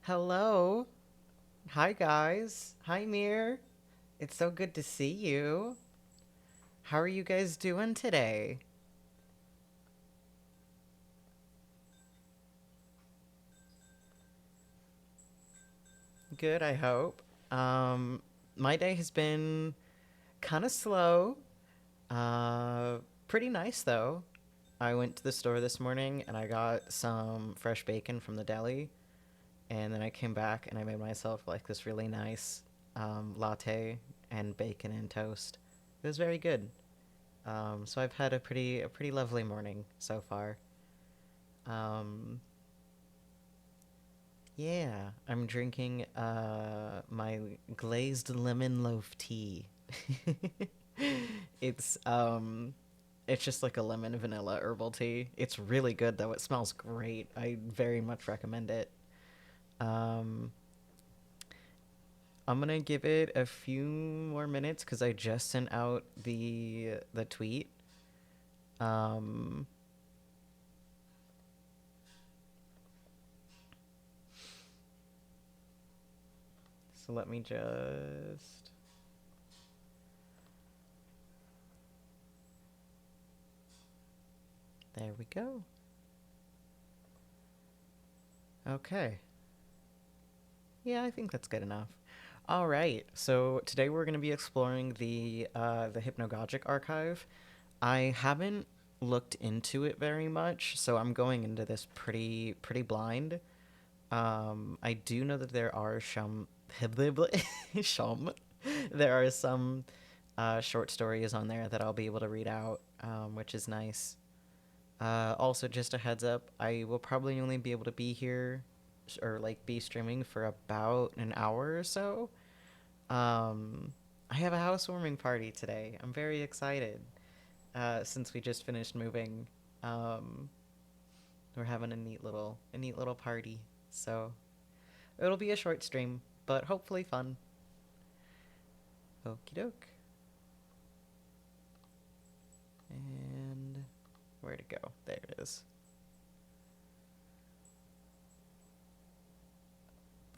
Hello. Hi, guys. Hi, Mir. It's so good to see you. How are you guys doing today? Good, I hope. My day has been kind of slow. Uh, Pretty nice, though. I went to the store this morning and I got some fresh bacon from the deli. And then I came back and I made myself like this really nice latte and bacon and toast. It was very good. So I've had a pretty lovely morning so far. Um, yeah, I'm drinking my glazed lemon loaf tea. it's um it's just like a lemon vanilla herbal tea. It's really good though. It smells great. I very much recommend it. Um, I'm gonna give it a few more minutes because I just sent out the tweet. Um, so let me just. There we go. Okay. Yeah, I think that's good enough. All right. So today we're going to be exploring the Hypnagogic archive. I haven't looked into it very much, so I'm going into this pretty blind. I do know that there are some some there are some short stories on there that I'll be able to read out, which is nice. Also, just a heads up, I will probably only be able to be here or like be streaming for about an hour or so. Um, I have a housewarming party today. I'm very excited. Since we just finished moving, um, we're having a neat little party. So it'll be a short stream, but hopefully fun. Okie doke. And where to go? There it is.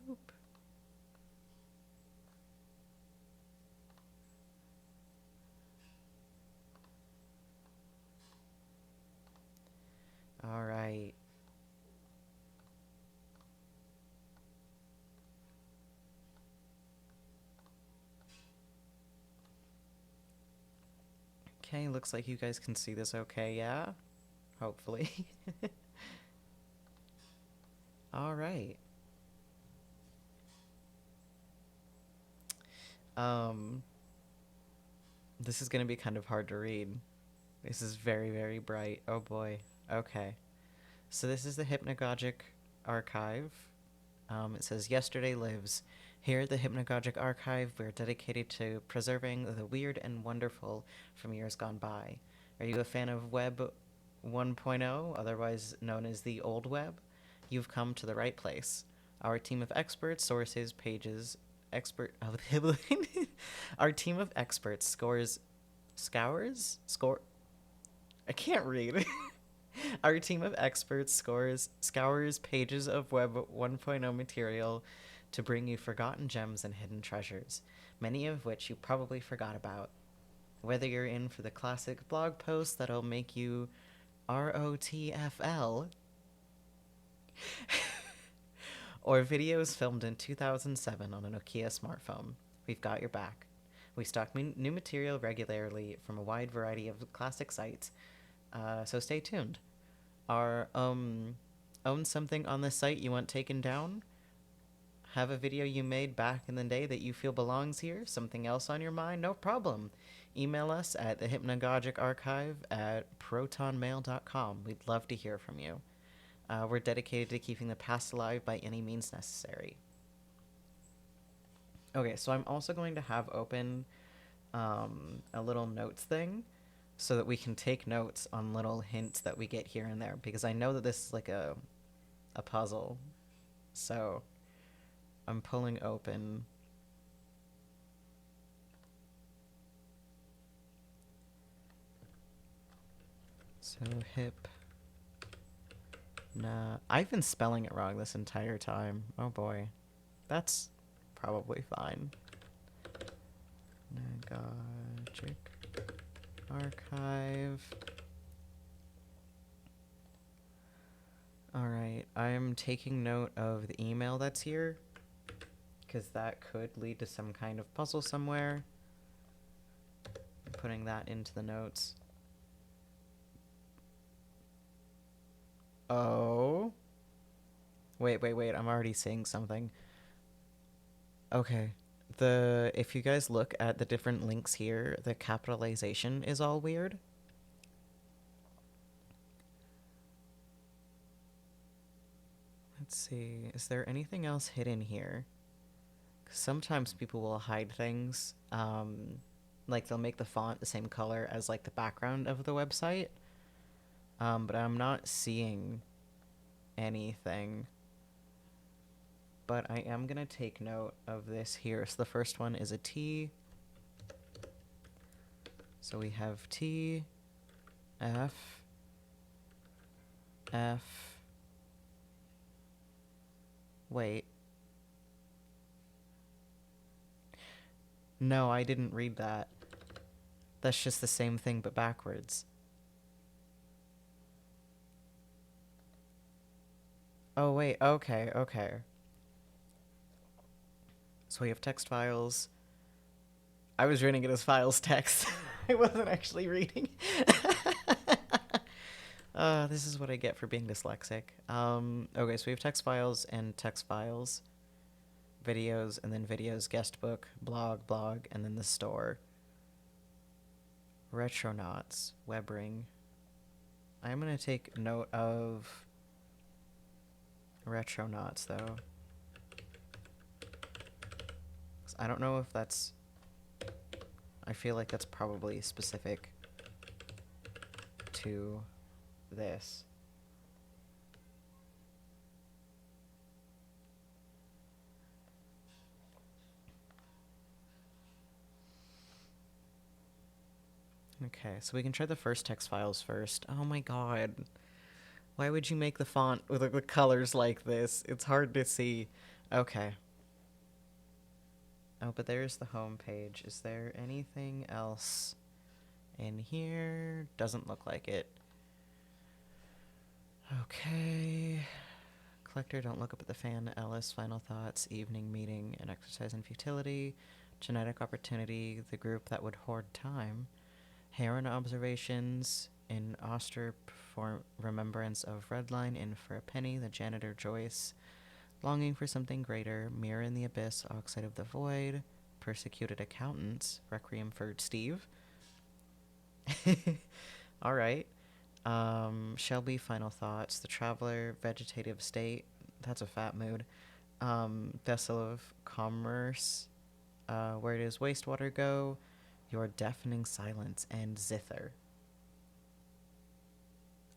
Boop. All right. Okay, looks like you guys can see this okay, yeah? Hopefully. All right. Um, this is gonna be kind of hard to read. This is very bright. Oh boy. Okay. So this is the Hypnagogic archive. It says, Yesterday lives. Here at the Hypnagogic Archive, we're dedicated to preserving the weird and wonderful from years gone by. Are you a fan of Web 1.0, otherwise known as the Old Web? You've come to the right place. Our team of experts, sources, pages, expert of our team of experts scours, I can't read. Our team of experts scours pages of Web 1.0 material to bring you forgotten gems and hidden treasures, many of which you probably forgot about. Whether you're in for the classic blog post that'll make you ROTFL, or videos filmed in 2007 on a Nokia smartphone, we've got your back. We stock new material regularly from a wide variety of classic sites, so stay tuned. Are own something on the site you want taken down? Have a video you made back in the day that you feel belongs here? Something else on your mind? No problem. Email us at the Hypnagogic Archive at protonmail.com. We'd love to hear from you. We're dedicated to keeping the past alive by any means necessary. Okay, so I'm also going to have open a little notes thing so that we can take notes on little hints that we get here and there because I know that this is like a puzzle. So I'm pulling open. So hip Nah, I've been spelling it wrong this entire time. Oh boy. That's probably fine. Hypnagogic archive. Alright, I'm taking note of the email that's here, because that could lead to some kind of puzzle somewhere. I'm putting that into the notes. Oh. Wait, I'm already seeing something. Okay. If you guys look at the different links here, the capitalization is all weird. Let's see. Is there anything else hidden here? 'Cause sometimes people will hide things. Like they'll make the font the same color as like the background of the website. But I'm not seeing anything. But I am gonna take note of this here. So the first one is a T. So we have T, F, F. Wait. No, I didn't read that. That's just the same thing but backwards. Oh, wait. Okay. So we have text files. I was reading it as files text. I wasn't actually reading. This is what I get for being dyslexic. Okay, so we have text files and text files, videos, and then videos, guest book, blog, and then the store. Retronauts, Webring. I'm gonna take note of Retronauts, though. 'Cause I don't know if that's... I feel like that's probably specific to this. Okay, so we can try the first text files first. Oh my god. Why would you make the font with the colors like this? It's hard to see. Okay. Oh, but there's the home page. Is there anything else in here? Doesn't look like it. Okay. Collector, don't look up at the fan. Ellis, final thoughts, evening meeting, and exercise in futility. Genetic opportunity, the group that would hoard time. Heron observations, in Oster for remembrance of Redline, in for a penny, the janitor Joyce. Longing for something greater, mirror in the abyss, oxide of the void. Persecuted accountants, requiem for Steve. All right. Shelby, final thoughts. The traveler, vegetative state. That's a fat mood. Vessel of commerce. Where does wastewater go? Your deafening silence and zither.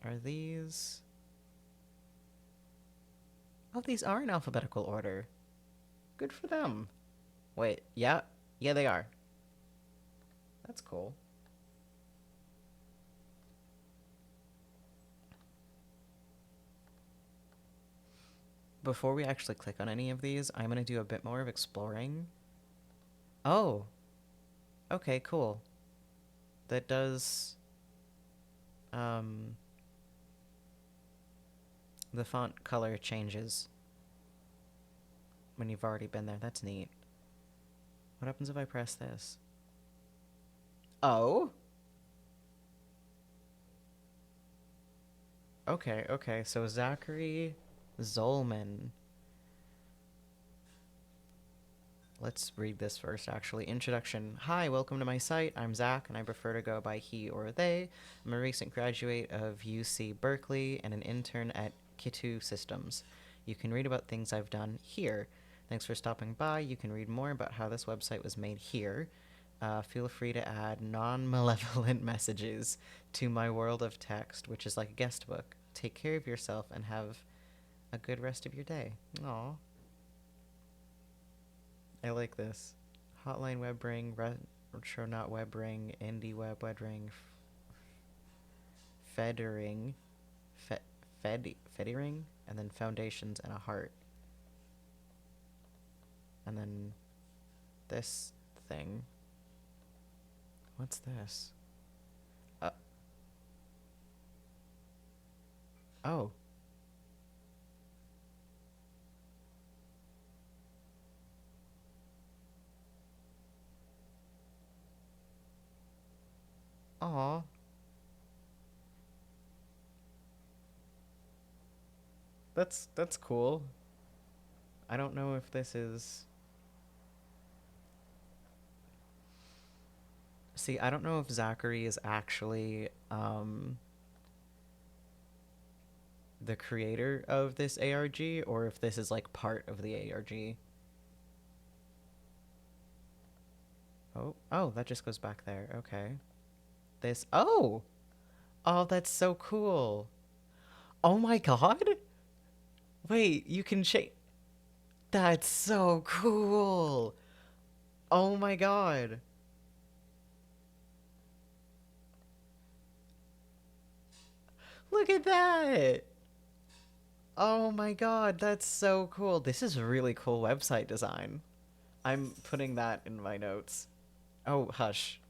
Are these... Oh, these are in alphabetical order. Good for them. Wait, yeah? Yeah, they are. That's cool. Before we actually click on any of these, I'm going to do a bit more of exploring. Oh. Okay, cool. That does... the font color changes when you've already been there. That's neat. What happens if I press this? Oh? Okay. So Zachary Zolman. Let's read this first, actually. Introduction. Hi, welcome to my site. I'm Zach, and I prefer to go by he or they. I'm a recent graduate of UC Berkeley and an intern at Kitu Systems. You can read about things I've done here. Thanks for stopping by. You can read more about how this website was made here. Feel free to add non-malevolent messages to my world of text, which is like a guest book. Take care of yourself and have a good rest of your day. Aw. I like this. Hotline Webring, Retronaut Webring, Indie Web Webring, Federing, Fedi ring, and then foundations and a heart, and then this thing. What's this? Uh, oh. Aw. That's cool. I don't know if this is. See, I don't know if Zachary is actually the creator of this ARG or if this is like part of the ARG. Oh, that just goes back there. Okay. This. Oh! Oh, that's so cool. Oh my god! Wait, you can change. That's so cool! Oh my god. Look at that! Oh my god, that's so cool. This is a really cool website design. I'm putting that in my notes. Oh, hush.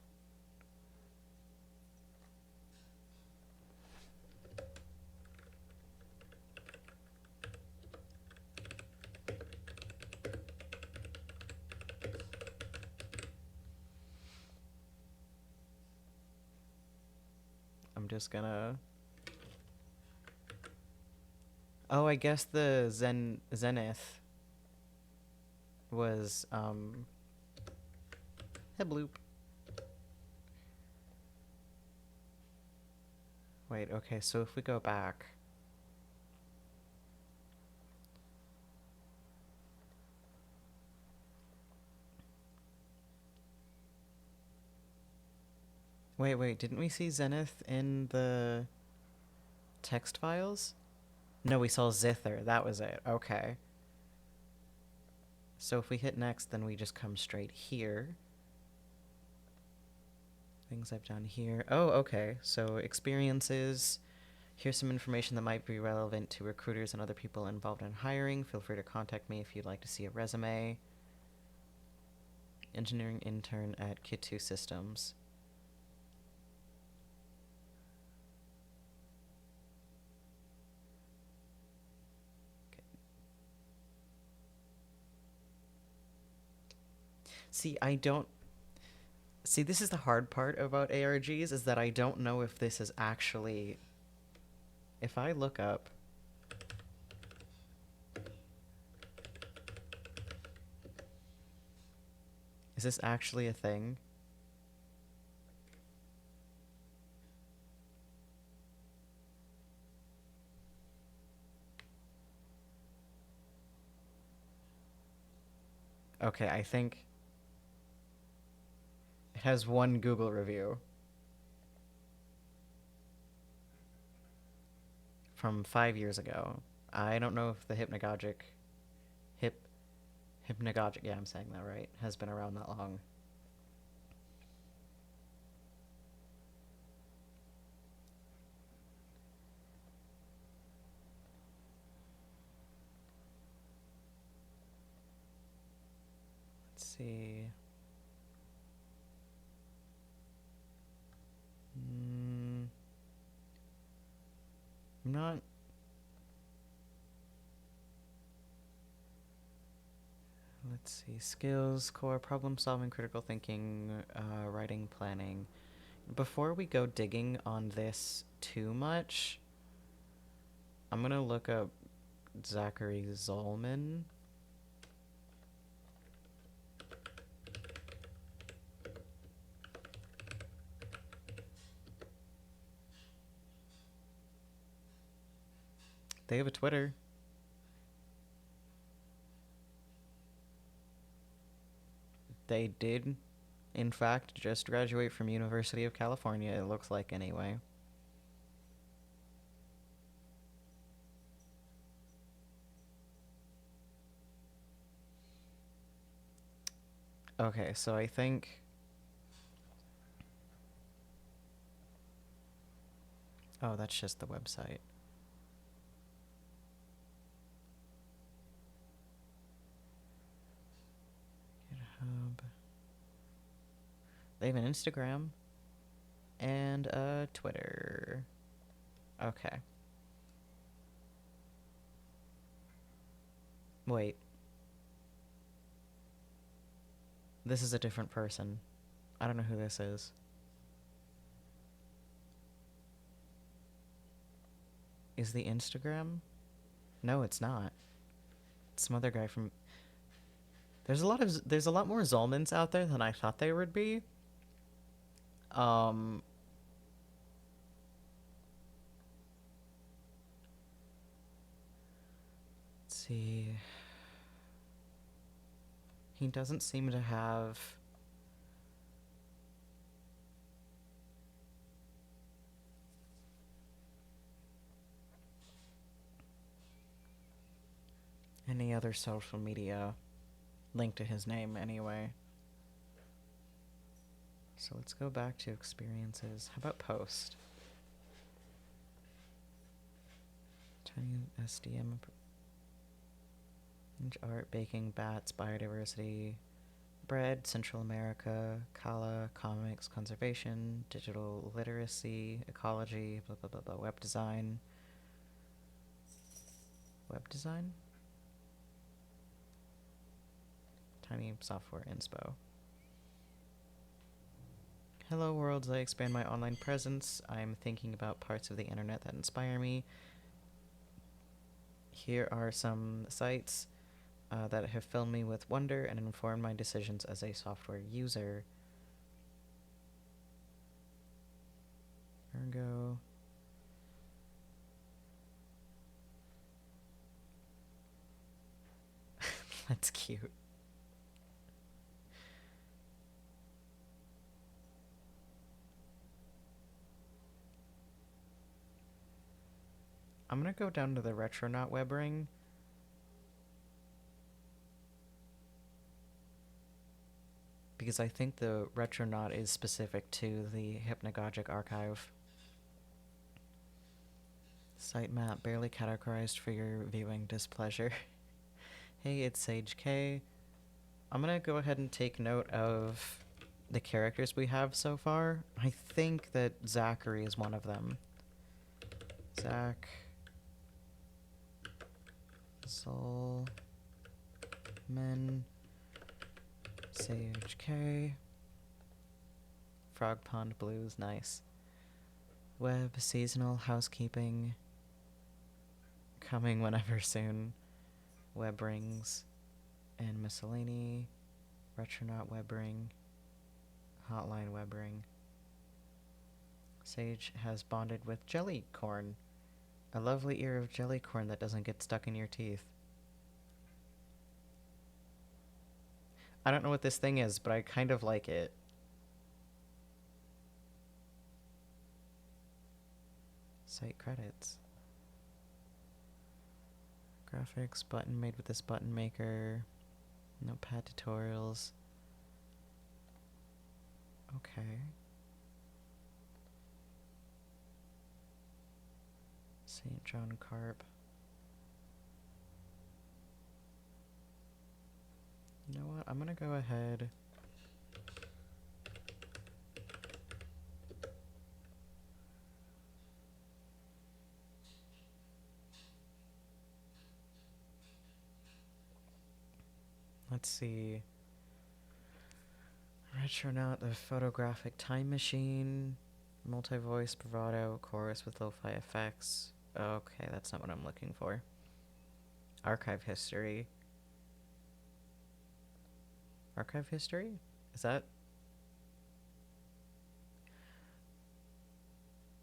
I'm just gonna. Oh, I guess the Zenith was Hebloop. Wait, okay, so if we go back. Wait, didn't we see Zenith in the text files? No, we saw Zither. That was it. Okay. So if we hit next, then we just come straight here. Things I've done here. Oh, okay. So experiences. Here's some information that might be relevant to recruiters and other people involved in hiring. Feel free to contact me if you'd like to see a resume. Engineering intern at Kit2 Systems. See, I don't. See, this is the hard part about ARGs is that I don't know if this is actually. If I look up. Is this actually a thing? Okay, I think it has one Google review from 5 years ago. I don't know if the Hip, Hypnagogic, yeah, I'm saying that right, has been around that long. Let's see. I'm not. Let's see. Skills, core, problem solving, critical thinking, writing, planning. Before we go digging on this too much, I'm gonna look up Zachary Zollman. They have a Twitter. They did, in fact, just graduate from University of California, it looks like anyway. Okay, so I think. Oh, that's just the website. Pornhub. They have an Instagram and a Twitter. Okay. Wait. This is a different person. I don't know who this is. Is the Instagram? No, it's not. It's some other guy from. There's a lot more Zolmans out there than I thought there would be. Um. Let's see. He doesn't seem to have. Any other social media linked to his name anyway. So let's go back to experiences. How about post? Tiny SDM. Art, baking, bats, biodiversity, bread, Central America, Kala, comics, conservation, digital literacy, ecology, blah blah blah blah, web design. Web design? Tiny software inspo. Hello world, as I expand my online presence, I'm thinking about parts of the internet that inspire me. Here are some sites that have filled me with wonder and informed my decisions as a software user. Ergo. That's cute. I'm gonna go down to the Retronaut web ring. Because I think the Retronaut is specific to the Hypnagogic archive. Sitemap barely categorized for your viewing displeasure. Hey, it's Sage K. I'm gonna go ahead and take note of the characters we have so far. I think that Zachary is one of them. Zach. Solman. Sage K. Frog Pond Blues, nice. Web, seasonal, housekeeping. Coming whenever soon. Web rings. And miscellany. Retronaut web ring. Hotline web ring. Sage has bonded with jellycorn. A lovely ear of jellycorn that doesn't get stuck in your teeth. I don't know what this thing is, but I kind of like it. Site credits. Graphics, button made with this button maker. Notepad tutorials. Okay. St. John Carp. You know what? I'm gonna go ahead. Let's see. Retronaut, the photographic time machine. Multi-voice, bravado, chorus with lo-fi effects. Okay, that's not what I'm looking for. Archive history. Archive history? Is that...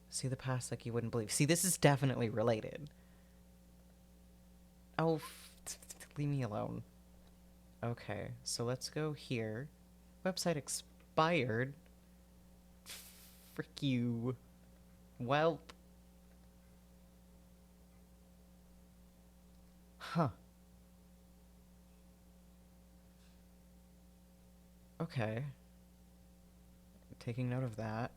See the past like you wouldn't believe. See, this is definitely related. Oh, leave me alone. Okay, so let's go here. Website expired. Frick you. Welp. Huh. Okay. Taking note of that.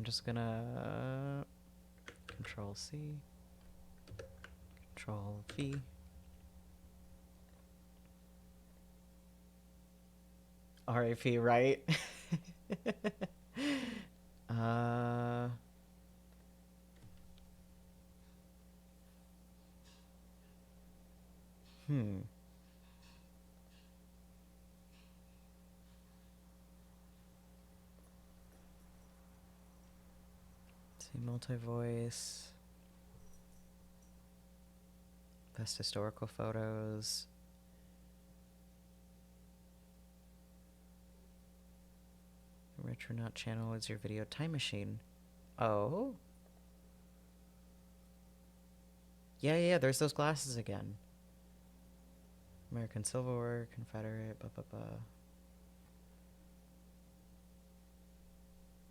I'm just gonna Control C, Control V. RIP, right? uh, hmm. See, multi-voice, best historical photos. Retronaut channel is your video time machine. Oh? Yeah, yeah, there's those glasses again. American Civil War, Confederate, blah, blah, blah.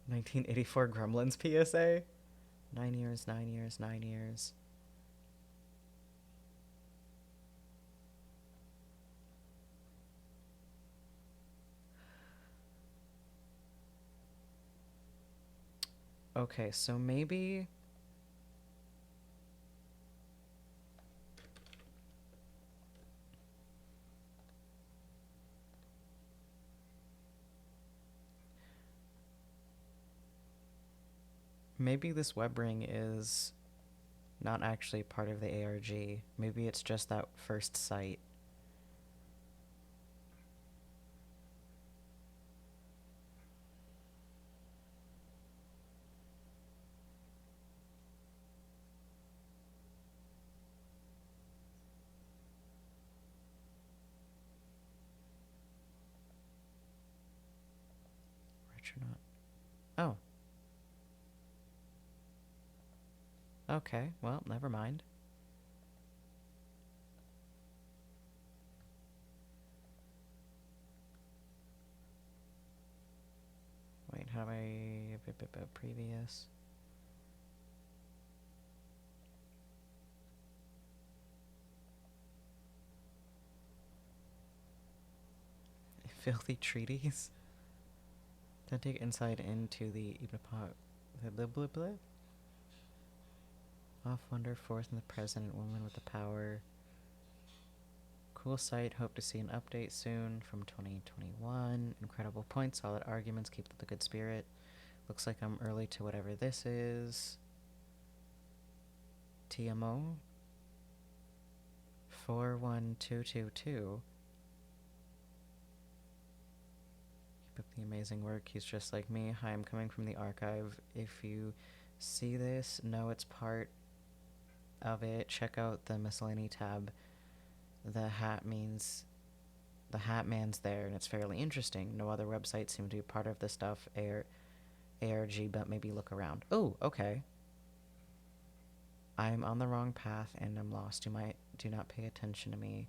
1984 Gremlins PSA? 9 years, 9 years, 9 years. Okay, so maybe... Maybe this web ring is not actually part of the ARG. Maybe it's just that first site. Retronaut. Oh. Okay, well, never mind. Wait, how do I... previous... Filthy treaties? Then take insight into the Ibn Off wonder, fourth in the president, woman with the power. Cool site, hope to see an update soon from 2021. Incredible point, solid arguments, keep up the good spirit. Looks like I'm early to whatever this is. TMO 41222. Keep up the amazing work. He's just like me. Hi, I'm coming from the archive. If you see this, know it's part of it. Check out the miscellany tab. The hat man's there, and it's fairly interesting. No other websites seem to be part of this stuff. ARG, but maybe look around. Oh, okay. I'm on the wrong path and I'm lost. Do not pay attention to me,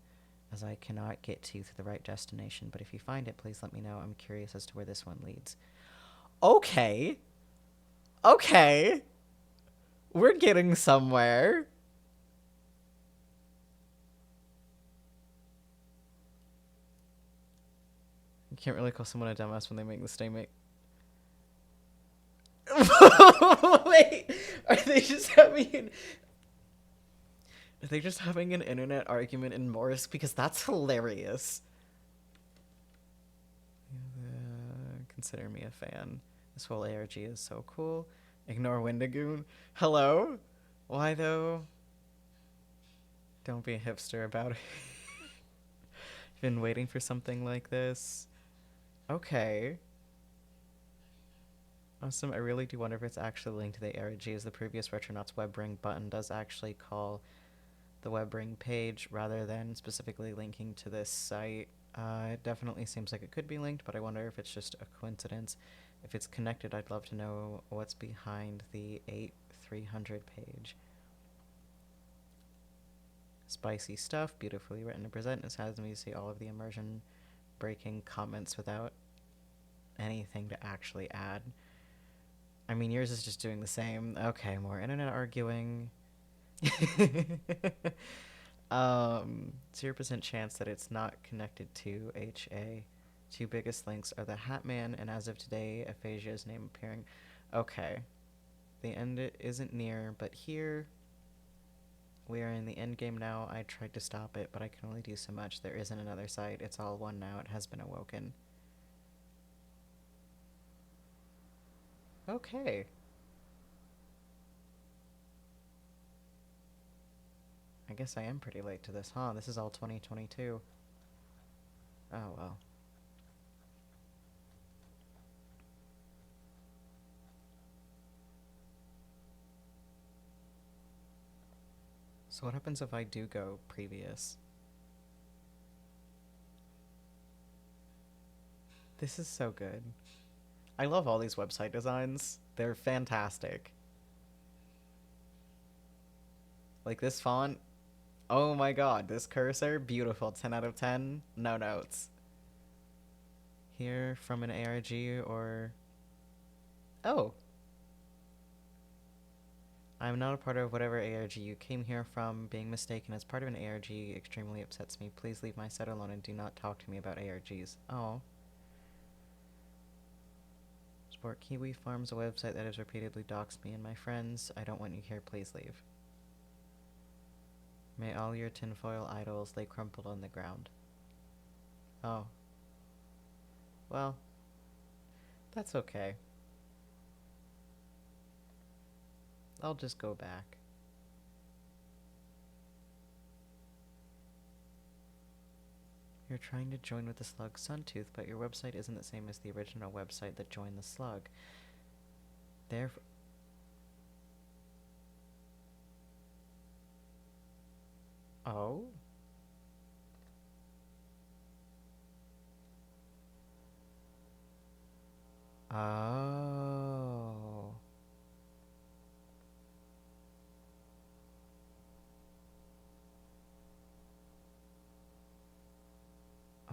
as I cannot get to you through the right destination. But if you find it, please let me know. I'm curious as to where this one leads. Okay. Okay. We're getting somewhere. You can't really call someone a dumbass when they make the statement. Wait, are they just having an internet argument in Morse? Because that's hilarious. Consider me a fan. This whole ARG is so cool. Ignore Wendigoon. Hello? Why though? Don't be a hipster about it. Been waiting for something like this. Okay. Awesome. I really do wonder if it's actually linked to the ARG, as the previous Retronauts web ring button does actually call the web ring page rather than specifically linking to this site. It definitely seems like it could be linked, but I wonder if it's just a coincidence. If it's connected, I'd love to know what's behind the 8300 page. Spicy stuff, beautifully written and presented. It has me see all of the immersion breaking comments without anything to actually add. I mean, yours is just doing the same. Okay, more internet arguing. 0% chance that it's not connected to HA. Two biggest links are the Hat Man and as of today, Aphasia's name appearing. Okay. The end isn't near, but here we are in the end game now. I tried to stop it, but I can only do so much. There isn't another site. It's all one now. It has been awoken. Okay. I guess I am pretty late to this, huh? This is all 2022. Oh, well. So what happens if I do go previous? This is so good. I love all these website designs. They're fantastic. Like this font. Oh my god, this cursor, beautiful. 10 out of 10. No notes. Here from an ARG or... Oh, I'm not a part of whatever ARG you came here from. Being mistaken as part of an ARG extremely upsets me. Please leave my set alone and do not talk to me about ARGs. Oh. Sport Kiwi Farms, a website that has repeatedly doxed me and my friends. I don't want you here. Please leave. May all your tinfoil idols lay crumpled on the ground. Oh. Well, that's okay. I'll just go back. You're trying to join with the slug Suntooth, but your website isn't the same as the original website that joined the slug. Therefore... Oh? Oh.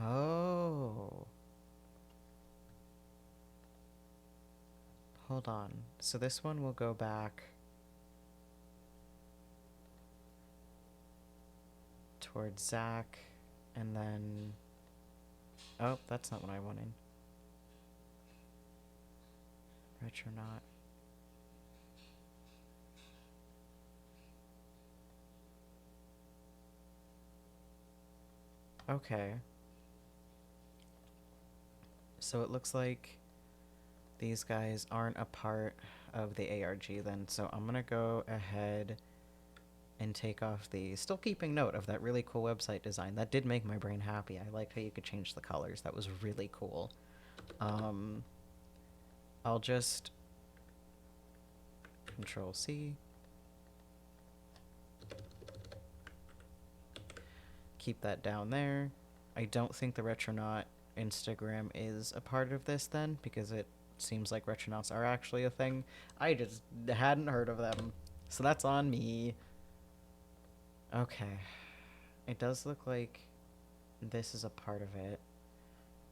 Oh. Hold on. So this one will go back towards Zach, and then... Oh, that's not what I wanted. Retronaut. Okay. So it looks like these guys aren't a part of the ARG then, so I'm gonna go ahead and take off the... Still keeping note of that really cool website design. That did make my brain happy. I liked how you could change the colors. That was really cool. I'll just Control C. Keep that down there. I don't think the Retronaut Instagram is a part of this then, because it seems like Retronauts are actually a thing. I just hadn't heard of them. So that's on me. Okay. It does look like this is a part of it.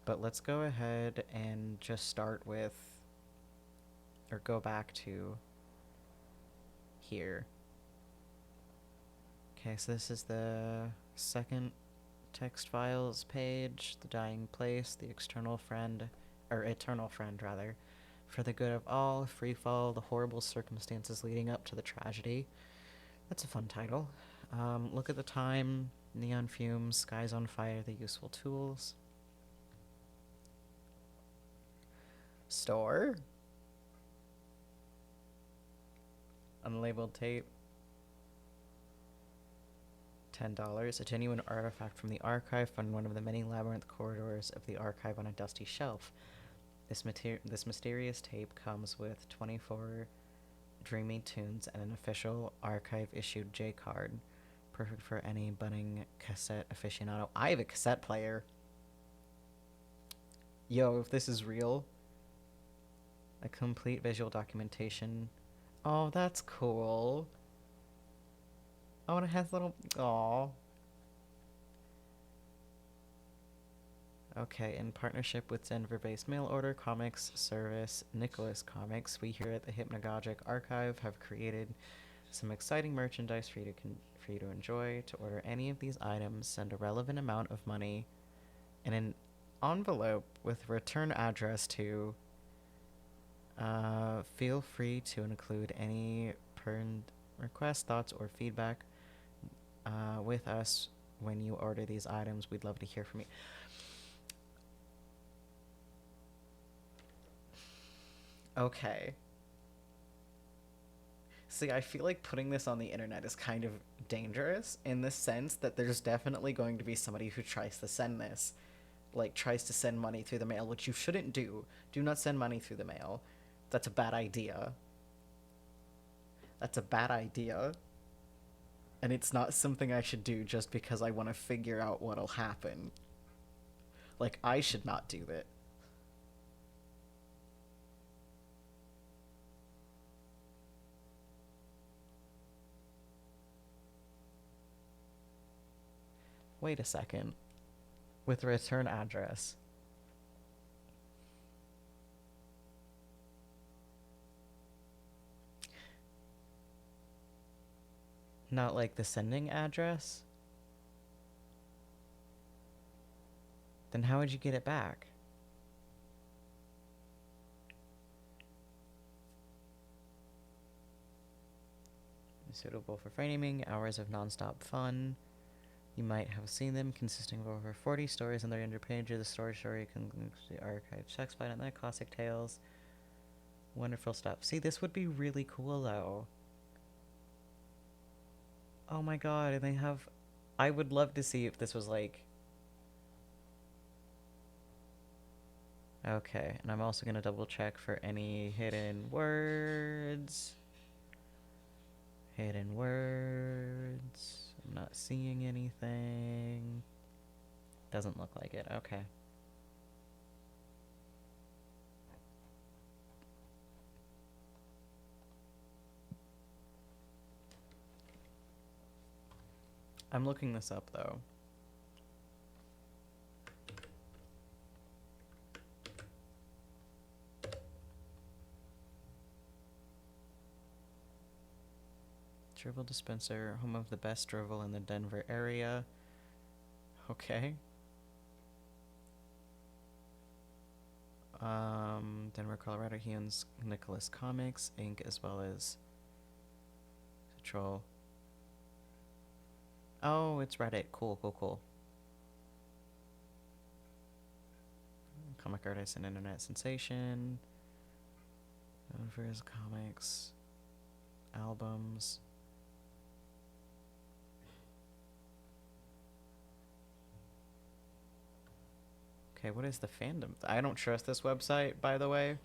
But let's go ahead and just start with, or go back to here. Okay, so this is the second text files page, the dying place, the external friend, or eternal friend rather, for the good of all, free fall, the horrible circumstances leading up to the tragedy. That's a fun title. Look at the time, neon fumes, skies on fire, the useful tools. Store. Unlabeled tape. $10. A genuine artifact from the archive found in one of the many labyrinth corridors of the archive on a dusty shelf. This mysterious tape comes with 24 dreamy tunes and an official archive-issued J-card. Perfect for any budding cassette aficionado. I have a cassette player. Yo, if this is real. A complete visual documentation. Oh, that's cool. Oh, and it has little... Aww. Okay, in partnership with Denver-based mail-order comics service Nicholas Comics, we here at the Hypnagogic Archive have created some exciting merchandise for you to enjoy. To order any of these items, send a relevant amount of money in an envelope with return address to Feel free to include any pertinent requests, thoughts, or feedback with us when you order these items. We'd love to hear from you. Okay. See, I feel like putting this on the internet is kind of dangerous in the sense that there's definitely going to be somebody who tries to send this, like tries to send money through the mail, which you shouldn't do. Do not send money through the mail. That's a bad idea. That's a bad idea. And it's not something I should do just because I want to figure out what'll happen. Like, I should not do that. Wait a second. With return address. Not like the sending address? Then how would you get it back? Suitable for framing, hours of non-stop fun. You might have seen them, consisting of over 40 stories on their under page of the story concludes the archive text by the classic tales. Wonderful stuff. See, this would be really cool, though. Oh my god, and they have... I would love to see if this was, like... Okay, and I'm also going to double check for any hidden words. Hidden words. I'm not seeing anything. Doesn't look like it. Okay. I'm looking this up, though. Drivel dispenser, home of the best drivel in the Denver area. Okay. Denver, Colorado. He owns Nicholas Comics, Inc., as well as Troll. Oh, it's Reddit. Cool, cool, cool. Comic artist and internet sensation. Known for his comics, albums. Okay, what is the fandom? I don't trust this website, by the way.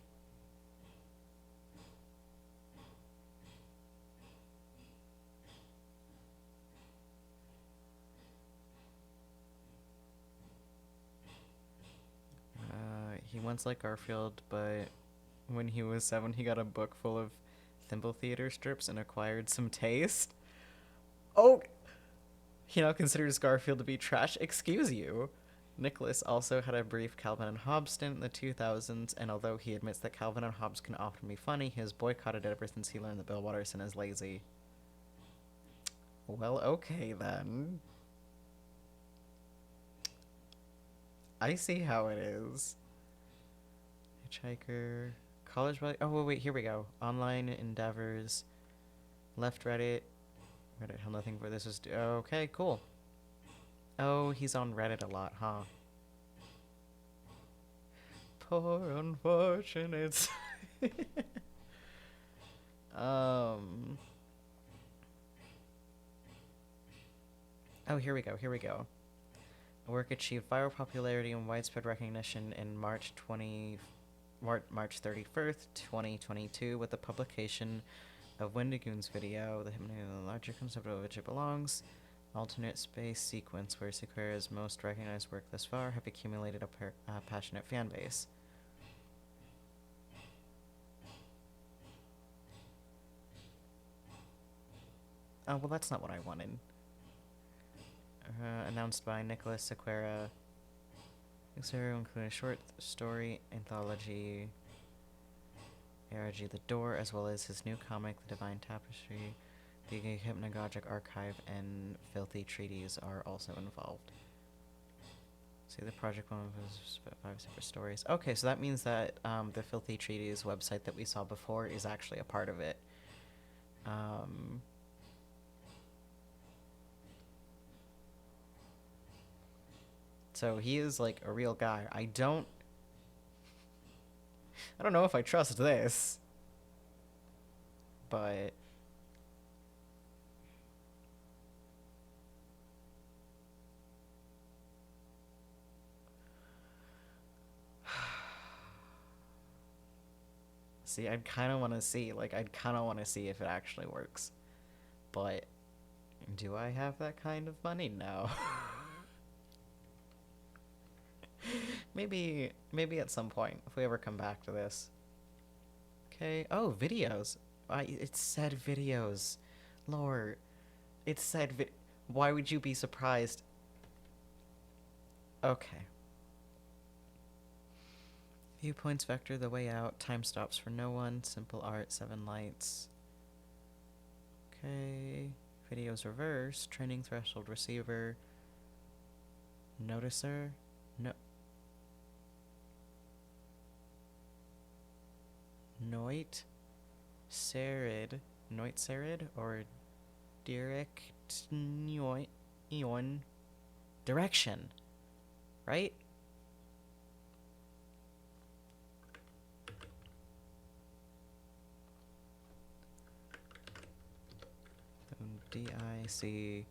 He once liked Garfield, but when he was 7, he got a book full of Thimble Theater strips and acquired some taste. Oh! He now considers Garfield to be trash. Excuse you. Nicholas also had a brief Calvin and Hobbes stint in the 2000s, and although he admits that Calvin and Hobbes can often be funny, he has boycotted it ever since he learned that Bill Watterson is lazy. Well, okay then. I see how it is. Hitchhiker. College... Oh, wait, here we go. Online endeavors. Left Reddit. Reddit held nothing for this. Okay, cool. Oh, he's on Reddit a lot, huh? Poor unfortunates. Oh, here we go, here we go. Work achieved viral popularity and widespread recognition in March 31st, 2022 with the publication of Wendigoon's video, the larger concept of which it belongs. Alternate space sequence where Sequoia's most recognized work thus far have accumulated a passionate fan base. Oh, well, that's not what I wanted. Announced by Nicholas Sequeira. Sequeira including a short story anthology, ARG The Door, as well as his new comic, The Divine Tapestry. The Hypnagogic Archive and Filthy Treaties are also involved. See the project one was 5 separate stories. Okay, so that means that the Filthy Treaties website that we saw before is actually a part of it. So he is like a real guy. I don't know if I trust this, but see, I'd kind of want to see, like, I'd kind of want to see if it actually works. But do I have that kind of money? No. Maybe at some point if we ever come back to this. Okay. Oh, videos. It said videos. Lord, it said why would you be surprised? Okay. Viewpoints vector the way out. Time stops for no one. Simple art. 7 lights. Okay. Videos reverse. Training threshold receiver. Noticer. No. Noit. Serid. Noit Serid or direct Eon direction. Right? D-I-C...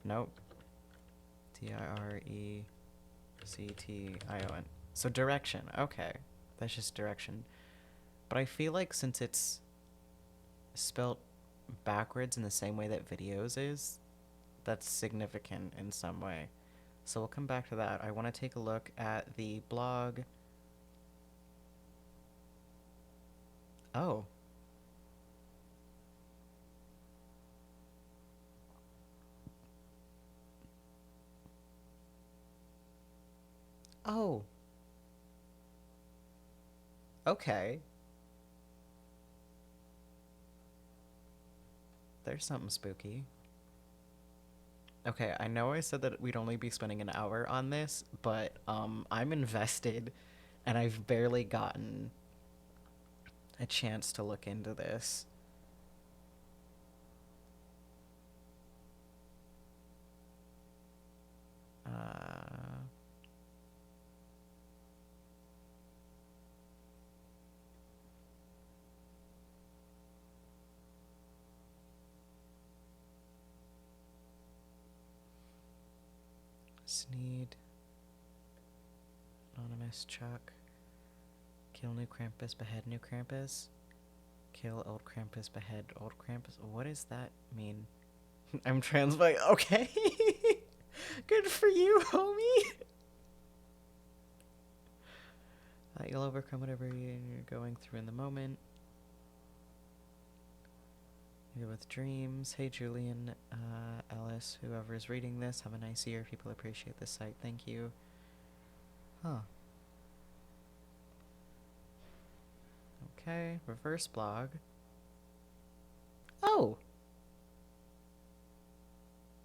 Nope. D-I-R-E-C-T-I-O-N. So direction. Okay. That's just direction. But I feel like since it's spelt backwards in the same way that videos is, that's significant in some way. So we'll come back to that. I want to take a look at the blog. Oh. Oh. Okay. There's something spooky. Okay, I know I said that we'd only be spending an hour on this, but I'm invested and I've barely gotten a chance to look into this. Sneed. Anonymous Chuck. Kill new Krampus, behead new Krampus. Kill old Krampus, behead old Krampus. What does that mean? I'm trans by... Okay. Good for you, homie. You'll overcome whatever you're going through in the moment. You're with dreams. Hey, Julian, Alice, whoever is reading this, have a nice year. People appreciate this site. Thank you. Huh. Okay, reverse blog. Oh!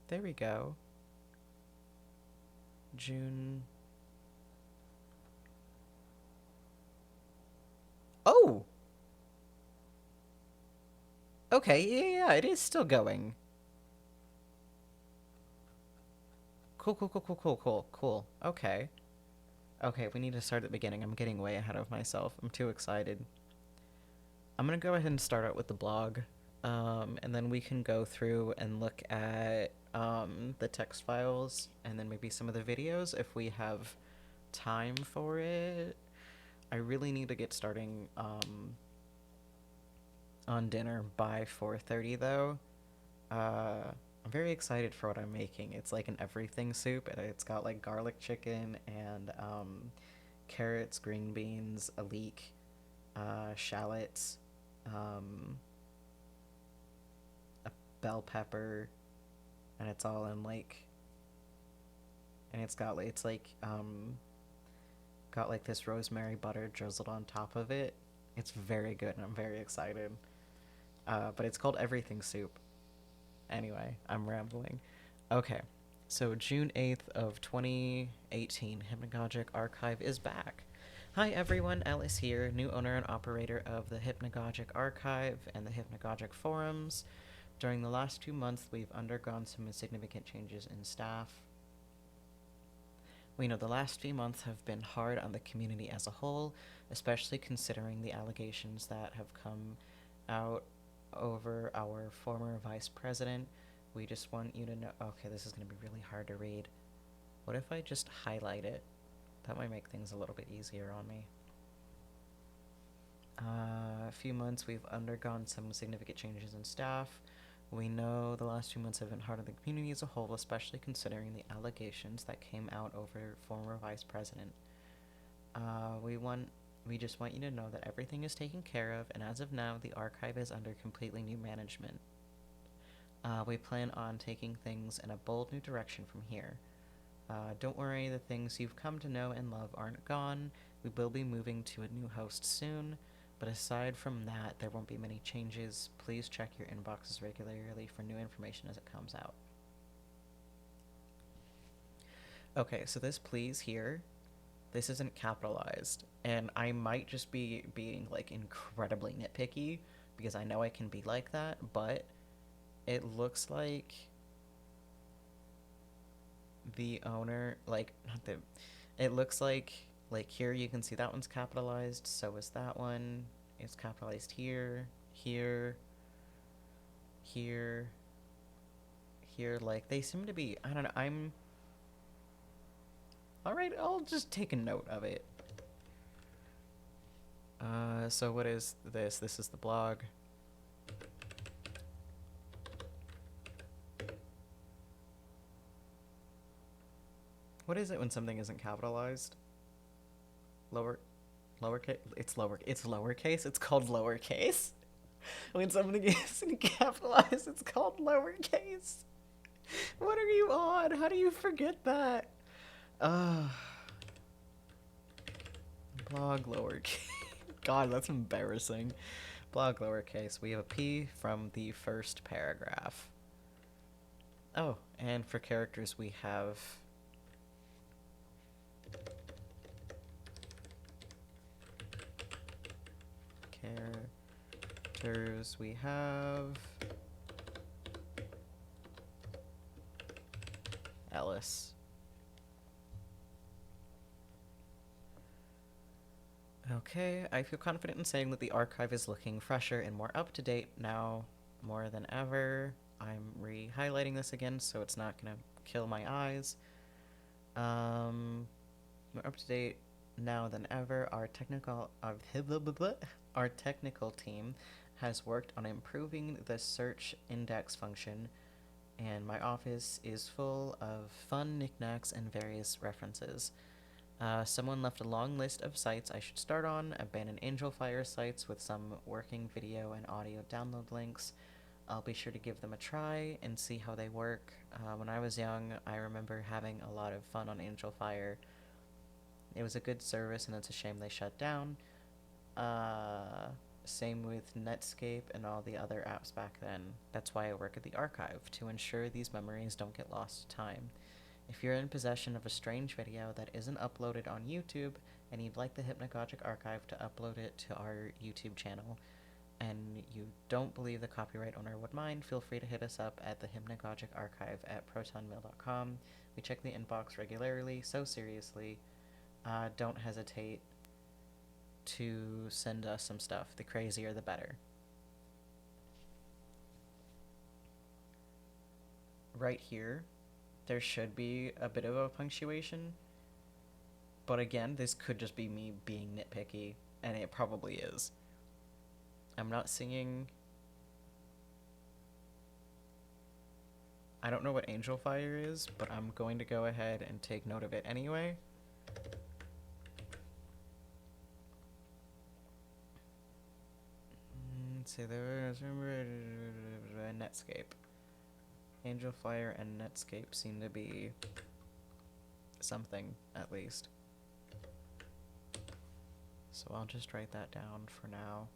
There we go. June. Oh! Okay, yeah, it is still going. Cool. Okay. Okay, we need to start at the beginning. I'm getting way ahead of myself. I'm too excited. I'm gonna go ahead and start out with the blog. And then we can go through and look at the text files and then maybe some of the videos if we have time for it. I really need to get starting on dinner by 4:30 though. I'm very excited for what I'm making. It's like an everything soup, and it's got like garlic chicken and carrots, green beans, a leek, shallots, a bell pepper, and it's all in like, and it's got got like this rosemary butter drizzled on top of it. It's very good, and I'm very excited. But it's called everything soup. Anyway, I'm rambling. Okay, So June 8th of 2018, Hypnagogic Archive is back. Hi everyone, Alice here, new owner and operator of the Hypnagogic Archive and the Hypnagogic Forums. During the last 2 months, we've undergone some significant changes in staff. We know the last few months have been hard on the community as a whole, especially considering the allegations that have come out over our former vice president. We just want you to know. Okay, this is going to be really hard to read. What if I just highlight it? That might make things a little bit easier on me. A few months, we've undergone some significant changes in staff. We know the last 2 months have been hard on the community as a whole, especially considering the allegations that came out over former vice president. We just want you to know that everything is taken care of, and as of now, the archive is under completely new management. We plan on taking things in a bold new direction from here. Don't worry, the things you've come to know and love aren't gone. We will be moving to a new host soon, but aside from that, there won't be many changes. Please check your inboxes regularly for new information as it comes out. Okay, so this please here, this isn't capitalized, and I might just be being like incredibly nitpicky because I know I can be like that, but it looks like the owner, like, not the, it looks like here you can see that one's capitalized, so is that one. It's capitalized here, here, here, here. Like, they seem to be, I don't know, alright, I'll just take a note of it. So what is this? This is the blog. What is it when something isn't capitalized? Lowercase? It's lowercase? It's called lowercase? When something isn't capitalized, it's called lowercase? What are you on? How do you forget that? Blog lowercase. God, that's embarrassing. Blog lowercase. We have a P from the first paragraph. Oh, and for characters we have Ellis. Okay, I feel confident in saying that the archive is looking fresher and more up to date now more than ever. I'm re-highlighting this again so it's not gonna kill my eyes. More up to date now than ever. Our technical team has worked on improving the search index function, and my office is full of fun knickknacks and various references. Someone left a long list of sites I should start on, abandoned Angel Fire sites with some working video and audio download links. I'll be sure to give them a try and see how they work. When I was young, I remember having a lot of fun on Angel Fire. It was a good service, and it's a shame they shut down. Same with Netscape and all the other apps back then. That's why I work at the archive, to ensure these memories don't get lost to time. If you're in possession of a strange video that isn't uploaded on YouTube, and you'd like the Hypnagogic Archive to upload it to our YouTube channel, and you don't believe the copyright owner would mind, feel free to hit us up at the Hypnagogic Archive at protonmail.com. We check the inbox regularly, so seriously, don't hesitate to send us some stuff. The crazier the better. Right here, there should be a bit of a punctuation, but again, this could just be me being nitpicky, and it probably is. I'm not seeing... I don't know what Angel Fire is, but I'm going to go ahead and take note of it anyway. Let's see, there's Netscape. Angel Fire and Netscape seem to be something, at least. So I'll just write that down for now.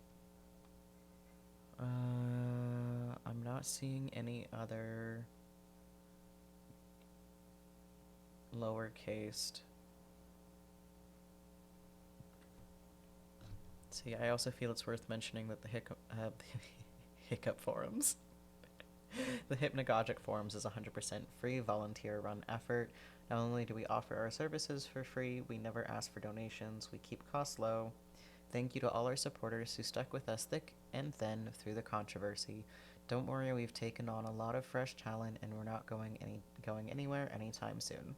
I'm not seeing any other lowercased. See, I also feel it's worth mentioning that the hiccup forums. The Hypnagogic forums is 100% free, volunteer-run effort. Not only do we offer our services for free, we never ask for donations, we keep costs low. Thank you to all our supporters who stuck with us thick and thin through the controversy. Don't worry, we've taken on a lot of fresh talent and we're not going anywhere anytime soon.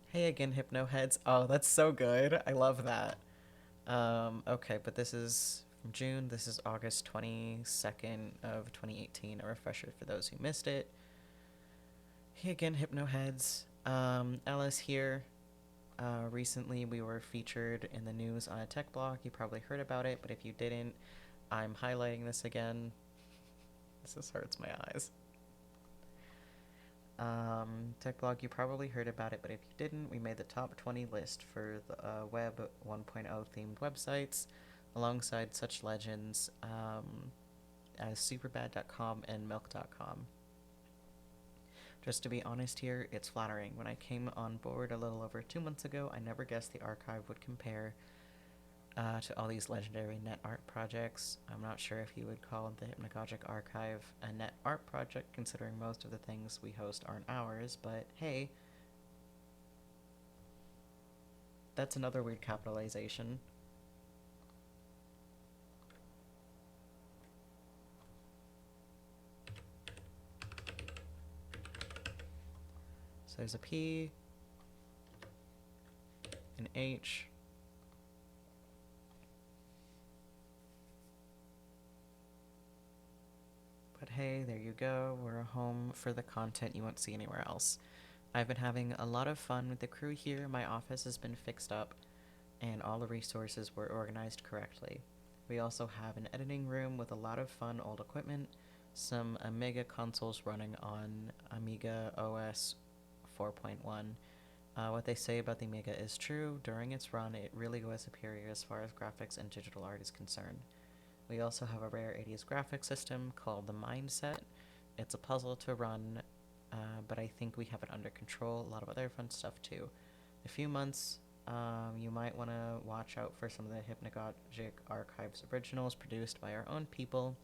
Hey again, Hypno Heads. Oh, that's so good. I love that. Okay, but this is from June. This is August 22nd of 2018. A refresher for those who missed it. Hey again, Hypno Heads. Alice here. Recently, we were featured in the news on a tech blog. You probably heard about it, but if you didn't, I'm highlighting this again. This hurts my eyes. Tech blog, you probably heard about it, but if you didn't, we made the top 20 list for the Web 1.0 themed websites, alongside such legends as superbad.com and milk.com. Just to be honest here, it's flattering. When I came on board a little over 2 months ago, I never guessed the archive would compare to all these legendary net art projects. I'm not sure if you would call the Hypnagogic Archive a net art project, considering most of the things we host aren't ours, but hey, that's another weird capitalization. So there's a P, an H, but hey, there you go. We're a home for the content you won't see anywhere else. I've been having a lot of fun with the crew here. My office has been fixed up, and all the resources were organized correctly. We also have an editing room with a lot of fun old equipment, some Amiga consoles running on Amiga OS 4.1. What they say about the Amiga is true. During its run, it really was superior as far as graphics and digital art is concerned. We also have a rare 80s graphics system called the Mindset. It's a puzzle to run, but I think we have it under control. A lot of other fun stuff too. In a few months, you might want to watch out for some of the Hypnagogic Archives originals produced by our own people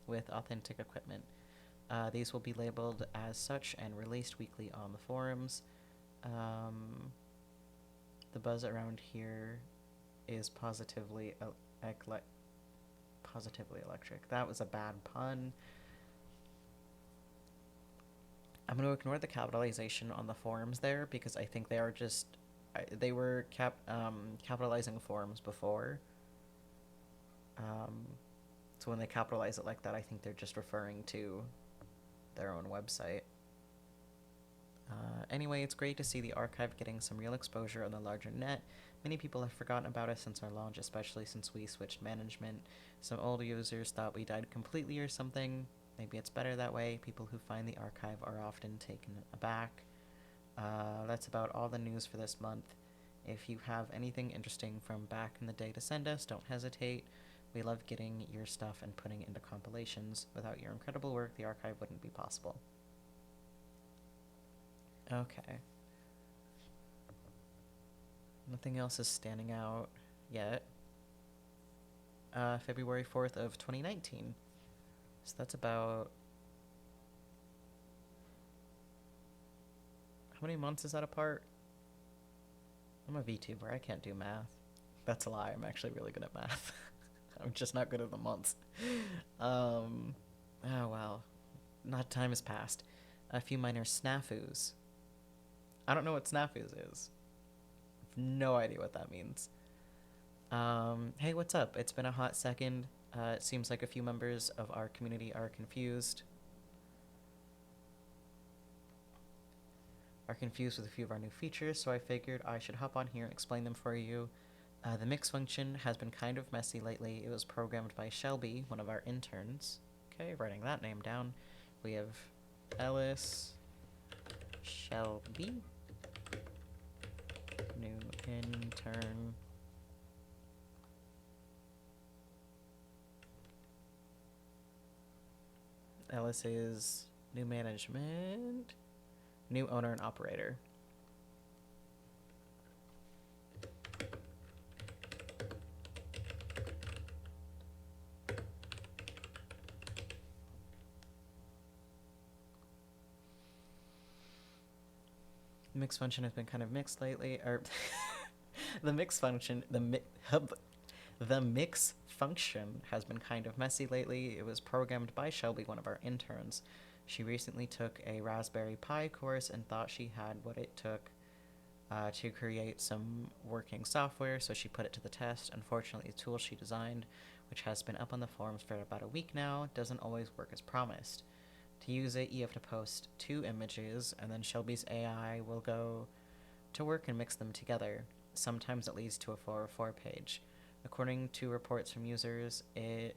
with authentic equipment. These will be labeled as such and released weekly on the forums. The buzz around here is positively electric. That was a bad pun. I'm going to ignore the capitalization on the forums there because I think they are just... they were capitalizing forums before. So when they capitalize it like that, I think they're just referring to their own website. Anyway, it's great to see the archive getting some real exposure on the larger net. Many people have forgotten about us since our launch, especially since we switched management. Some old users thought we died completely or something. Maybe it's better that way. People who find the archive are often taken aback. That's about all the news for this month. If you have anything interesting from back in the day to send us, don't hesitate. We love getting your stuff and putting it into compilations. Without your incredible work, the archive wouldn't be possible. Okay. Nothing else is standing out yet. February 4th of 2019. So that's about... how many months is that apart? I'm a VTuber. I can't do math. That's a lie. I'm actually really good at math. I'm just not good at the months. Oh, wow. Not time has passed. A few minor snafus. I don't know what snafus is. I have no idea what that means. Hey, what's up? It's been a hot second. It seems like a few members of our community are confused. With a few of our new features, so I figured I should hop on here and explain them for you. The mix function has been kind of messy lately. It was programmed by Shelby, one of our interns. Okay, writing that name down. We have Ellis, Shelby, new intern. Ellis is New management. New owner and operator. Mix function has been kind of mixed lately, or the mix function, the mix function has been kind of messy lately. It was programmed by Shelby, one of our interns. She recently took a Raspberry Pi course and thought she had what it took to create some working software, so she put it to the test. Unfortunately, the tool she designed, which has been up on the forums for about a week now, doesn't always work as promised. To use it, you have to post 2 images, and then Shelby's AI will go to work and mix them together. Sometimes it leads to a 404 page. According to reports from users, it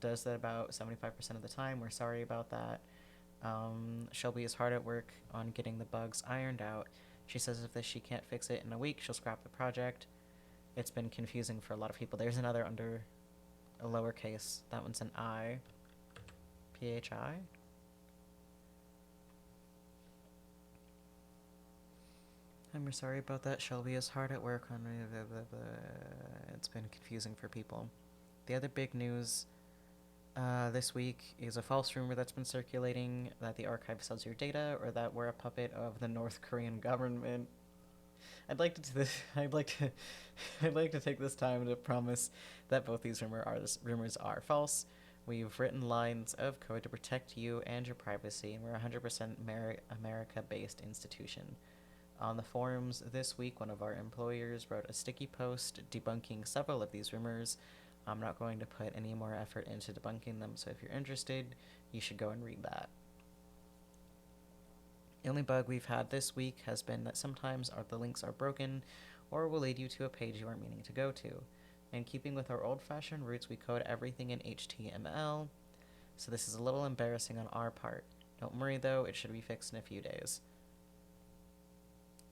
does that about 75% of the time. We're sorry about that. Shelby is hard at work on getting the bugs ironed out. She says if she can't fix it in a week, she'll scrap the project. It's been confusing for a lot of people. There's another under a lowercase. That one's an I. PHI? I'm sorry about that. Shelby is hard at work on... It's been confusing for people. The other big news this week is a false rumor that's been circulating that the archive sells your data, or that we're a puppet of the North Korean government. I'd like to take this time to promise that both these rumors are false. We've written lines of code to protect you and your privacy, and we're a 100% America-based institution. On the forums this week, one of our employers wrote a sticky post debunking several of these rumors. I'm not going to put any more effort into debunking them, so if you're interested, you should go and read that. The only bug we've had this week has been that sometimes the links are broken or will lead you to a page you aren't meaning to go to. In keeping with our old-fashioned roots, we code everything in HTML, so this is a little embarrassing on our part. Don't worry though, it should be fixed in a few days.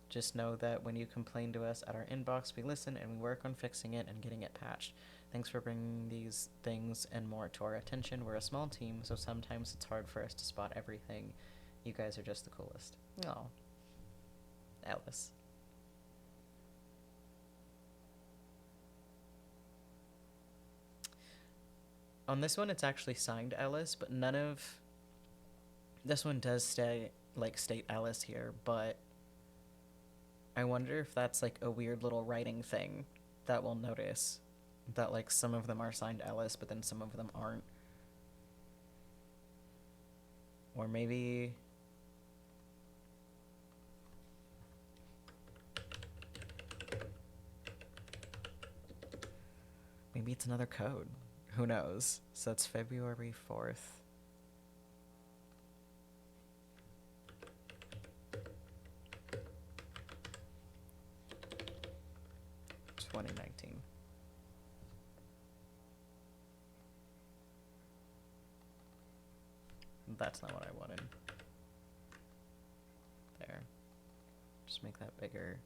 Just know that when you complain to us at our inbox, we listen and we work on fixing it and getting it patched. Thanks for bringing these things and more to our attention. We're a small team, so sometimes it's hard for us to spot everything. You guys are just the coolest. Aw. Alice. On this one, it's actually signed Alice, but none of... This one does state Alice here, but... I wonder if that's like a weird little writing thing that we'll notice. That like some of them are signed Ellis, but then some of them aren't. Or maybe... Maybe it's another code. Who knows? So it's February 4th. That's not what I wanted. There. Just make that bigger.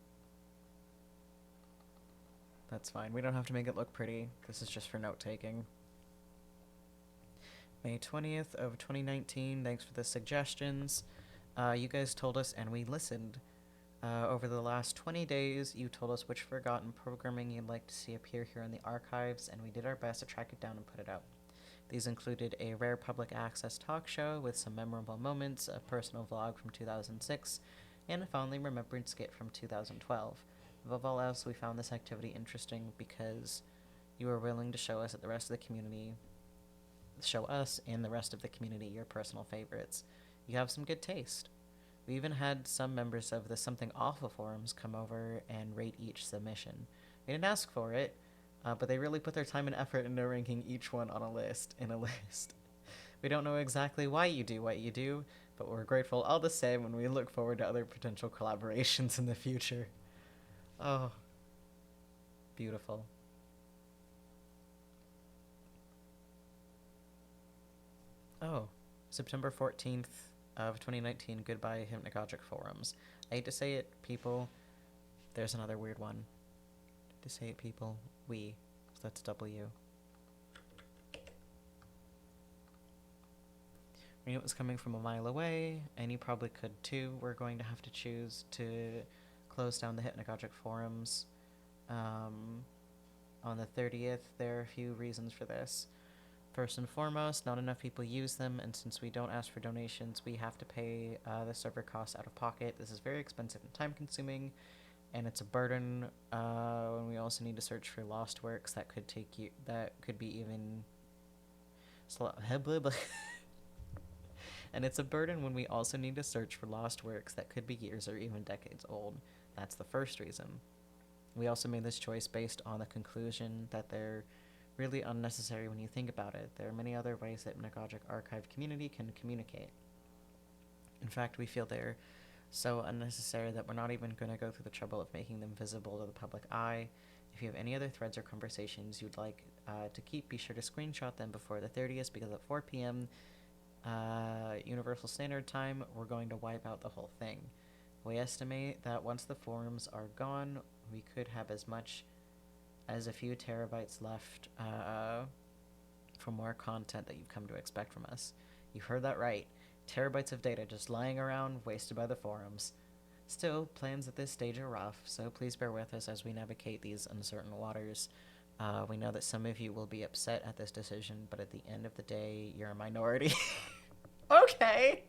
That's fine. We don't have to make it look pretty. This is just for note-taking. May 20th of 2019. Thanks for the suggestions. You guys told us, and we listened. Over the last 20 days, you told us which forgotten programming you'd like to see appear here in the archives, and we did our best to track it down and put it out. These included a rare public access talk show with some memorable moments, a personal vlog from 2006, and a fondly remembered skit from 2012. Above all else, we found this activity interesting because you were willing to show us and the rest of the community your personal favorites. You have some good taste. We even had some members of the Something Awful forums come over and rate each submission. We didn't ask for it, but they really put their time and effort into ranking each one on a list. We don't know exactly why you do what you do, but we're grateful all the same, and we look forward to other potential collaborations in the future. Oh, beautiful. Oh, September 14th of 2019, goodbye Hypnagogic forums. I hate to say it, people. There's another weird one. To say it, people. We. So that's W. knew it was coming from a mile away, and you probably could too. We're going to have to choose to close down the Hypnagogic forums on the 30th. There are a few reasons for this. First and foremost, not enough people use them, and since we don't ask for donations, we have to pay the server costs out of pocket. This is very expensive and time-consuming, and it's a burden when we also need to search for lost works that could take you. That could be even. And it's a burden when we also need to search for lost works that could be years or even decades old. That's the first reason. We also made this choice based on the conclusion that they're really unnecessary when you think about it. There are many other ways that Hypnagogic Archive community can communicate. In fact, we feel they're so unnecessary that we're not even going to go through the trouble of making them visible to the public eye. If you have any other threads or conversations you'd like to keep, be sure to screenshot them before the 30th, because at 4 p.m. Universal Standard Time, we're going to wipe out the whole thing. We estimate that once the forums are gone, we could have as much as a few terabytes left for more content that you've come to expect from us. You heard that right. Terabytes of data just lying around, wasted by the forums. Still, plans at this stage are rough, so please bear with us as we navigate these uncertain waters. We know that some of you will be upset at this decision, but at the end of the day, you're a minority. Okay!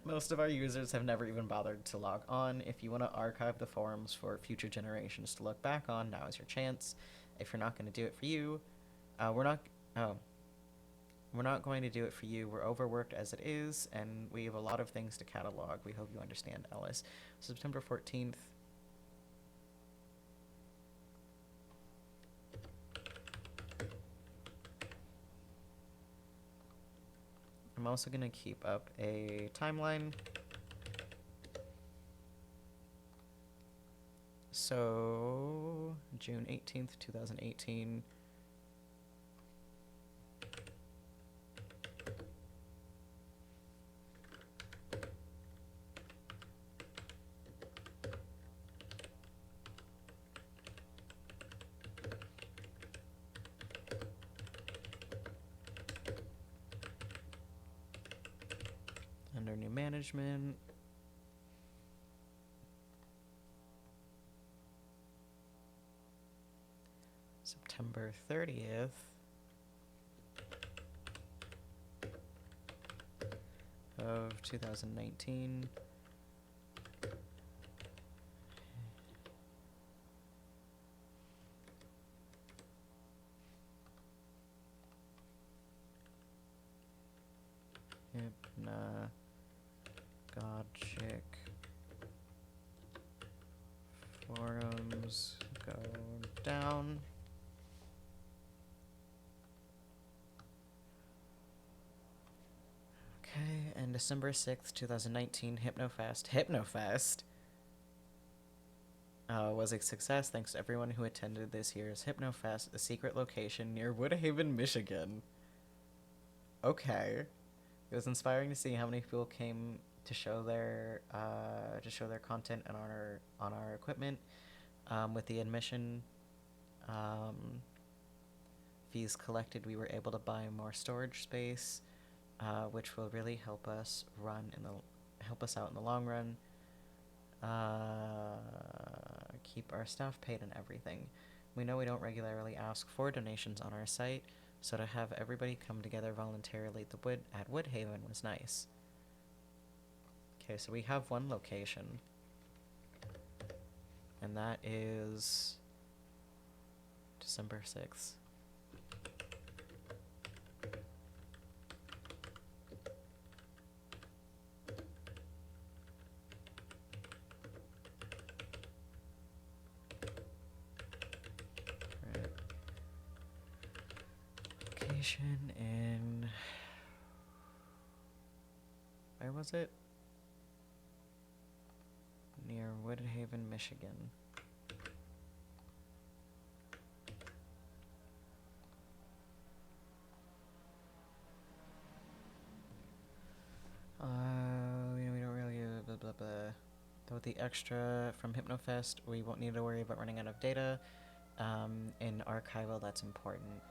Most of our users have never even bothered to log on. If you want to archive the forums for future generations to look back on, now is your chance. If you're not going to do it for you, we're not going to do it for you. We're overworked as it is, and we have a lot of things to catalog. We hope you understand, Ellis. September 14th. I'm also going to keep up a timeline. So, June 18th, 2018. Under new management. September 30th. Of 2019. Hypnagogic forums go down. Okay, and December 6th, 2019, Hypnofest was a success thanks to everyone who attended this year's Hypnofest, a secret location near Woodhaven, Michigan. Okay. It was inspiring to see how many people came to show their content and on our equipment. With the admission fees collected, we were able to buy more storage space, which will really help us out in the long run. Keep our staff paid and everything. We know we don't regularly ask for donations on our site, so to have everybody come together voluntarily at Woodhaven was nice. Okay, so we have one location, and that is December 6th. In where was it? Near Woodhaven, Michigan. We don't really blah blah blah. With the extra from Hypnofest, we won't need to worry about running out of data. In archival, that's important.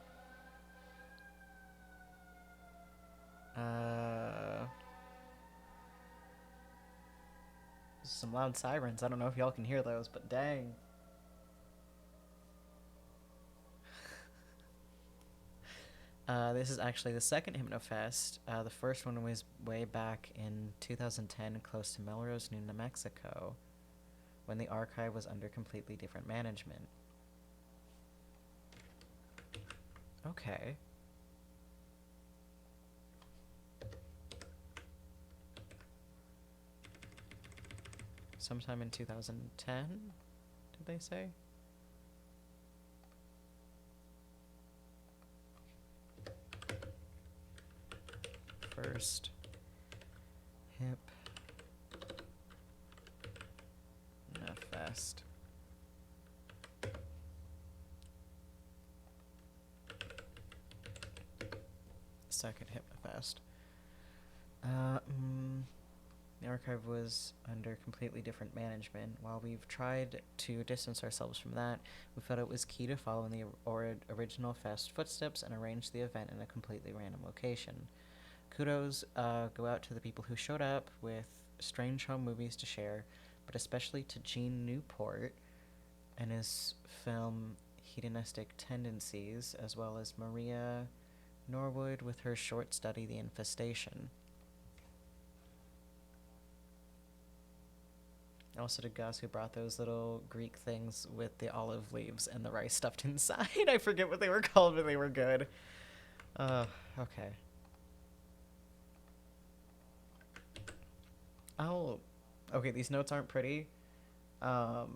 some loud sirens. I don't know if y'all can hear those, but dang. This is actually the second HypnoFest. The first one was way back in 2010, close to Melrose, New Mexico, when the archive was under completely different management. Okay. Sometime in 2010, did they say? First HypnoFest. Second HypnoFest. The archive was under completely different management. While we've tried to distance ourselves from that, we felt it was key to follow in the original Fest footsteps and arrange the event in a completely random location. Kudos go out to the people who showed up with strange home movies to share, but especially to Gene Newport and his film Hedonistic Tendencies, as well as Maria Norwood with her short study The Infestation. Also to Gus, who brought those little Greek things with the olive leaves and the rice stuffed inside. I forget what they were called, but they were good. Okay. Oh, okay, these notes aren't pretty. But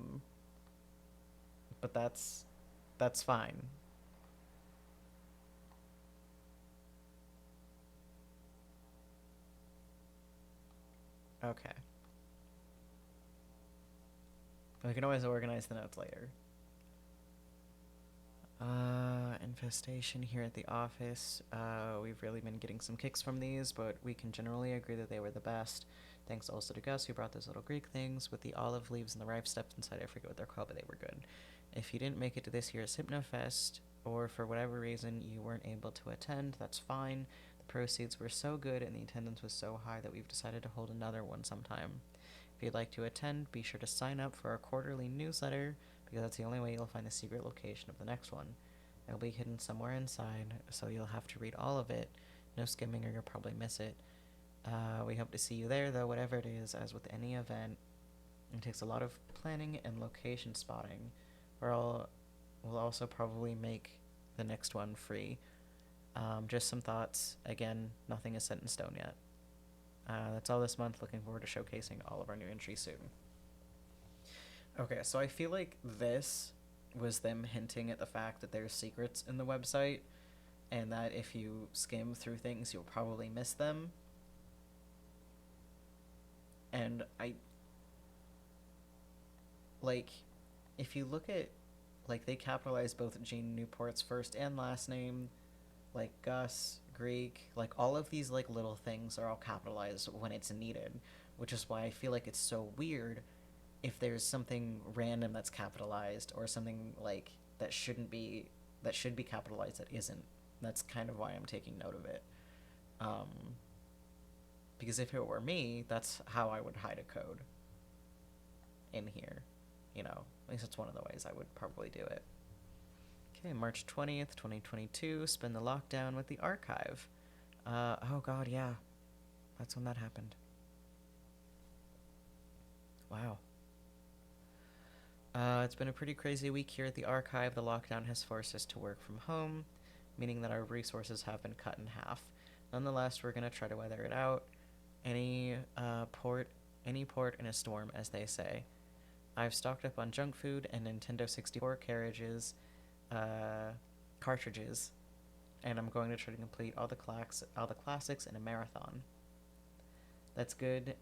that's fine. Okay. We can always organize the notes later. Infestation here at the office. We've really been getting some kicks from these, but we can generally agree that they were the best. Thanks also to Gus, who brought those little Greek things with the olive leaves and the rice stuffed inside. I forget what they're called, but they were good. If you didn't make it to this year's HypnoFest, or for whatever reason you weren't able to attend, that's fine. The proceeds were so good and the attendance was so high that we've decided to hold another one sometime. If you'd like to attend, be sure to sign up for our quarterly newsletter, because that's the only way you'll find the secret location of the next one. It'll be hidden somewhere inside, so you'll have to read all of it. No skimming or you'll probably miss it. We hope to see you there, though, whatever it is. As with any event, it takes a lot of planning and location spotting. We'll also probably make the next one free. Just some thoughts. Again, nothing is set in stone yet. That's all this month. Looking forward to showcasing all of our new entries soon. Okay, so I feel like this was them hinting at the fact that there's secrets in the website, and that if you skim through things, you'll probably miss them. And if you look at, they capitalize both Gene Newport's first and last name, Gus, Greek, all of these, little things are all capitalized when it's needed, which is why I feel like it's so weird if there's something random that's capitalized, or something, that should be capitalized that isn't. That's kind of why I'm taking note of it. Because if it were me, that's how I would hide a code in here. At least that's one of the ways I would probably do it. Okay, March 20th, 2022, spend the lockdown with the archive. Oh god, yeah. That's when that happened. Wow. It's been a pretty crazy week here at the archive. The lockdown has forced us to work from home, meaning that our resources have been cut in half. Nonetheless, we're going to try to weather it out. Any port in a storm, as they say. I've stocked up on junk food and Nintendo 64 cartridges, and I'm going to try to complete all the classics in a marathon. That's good.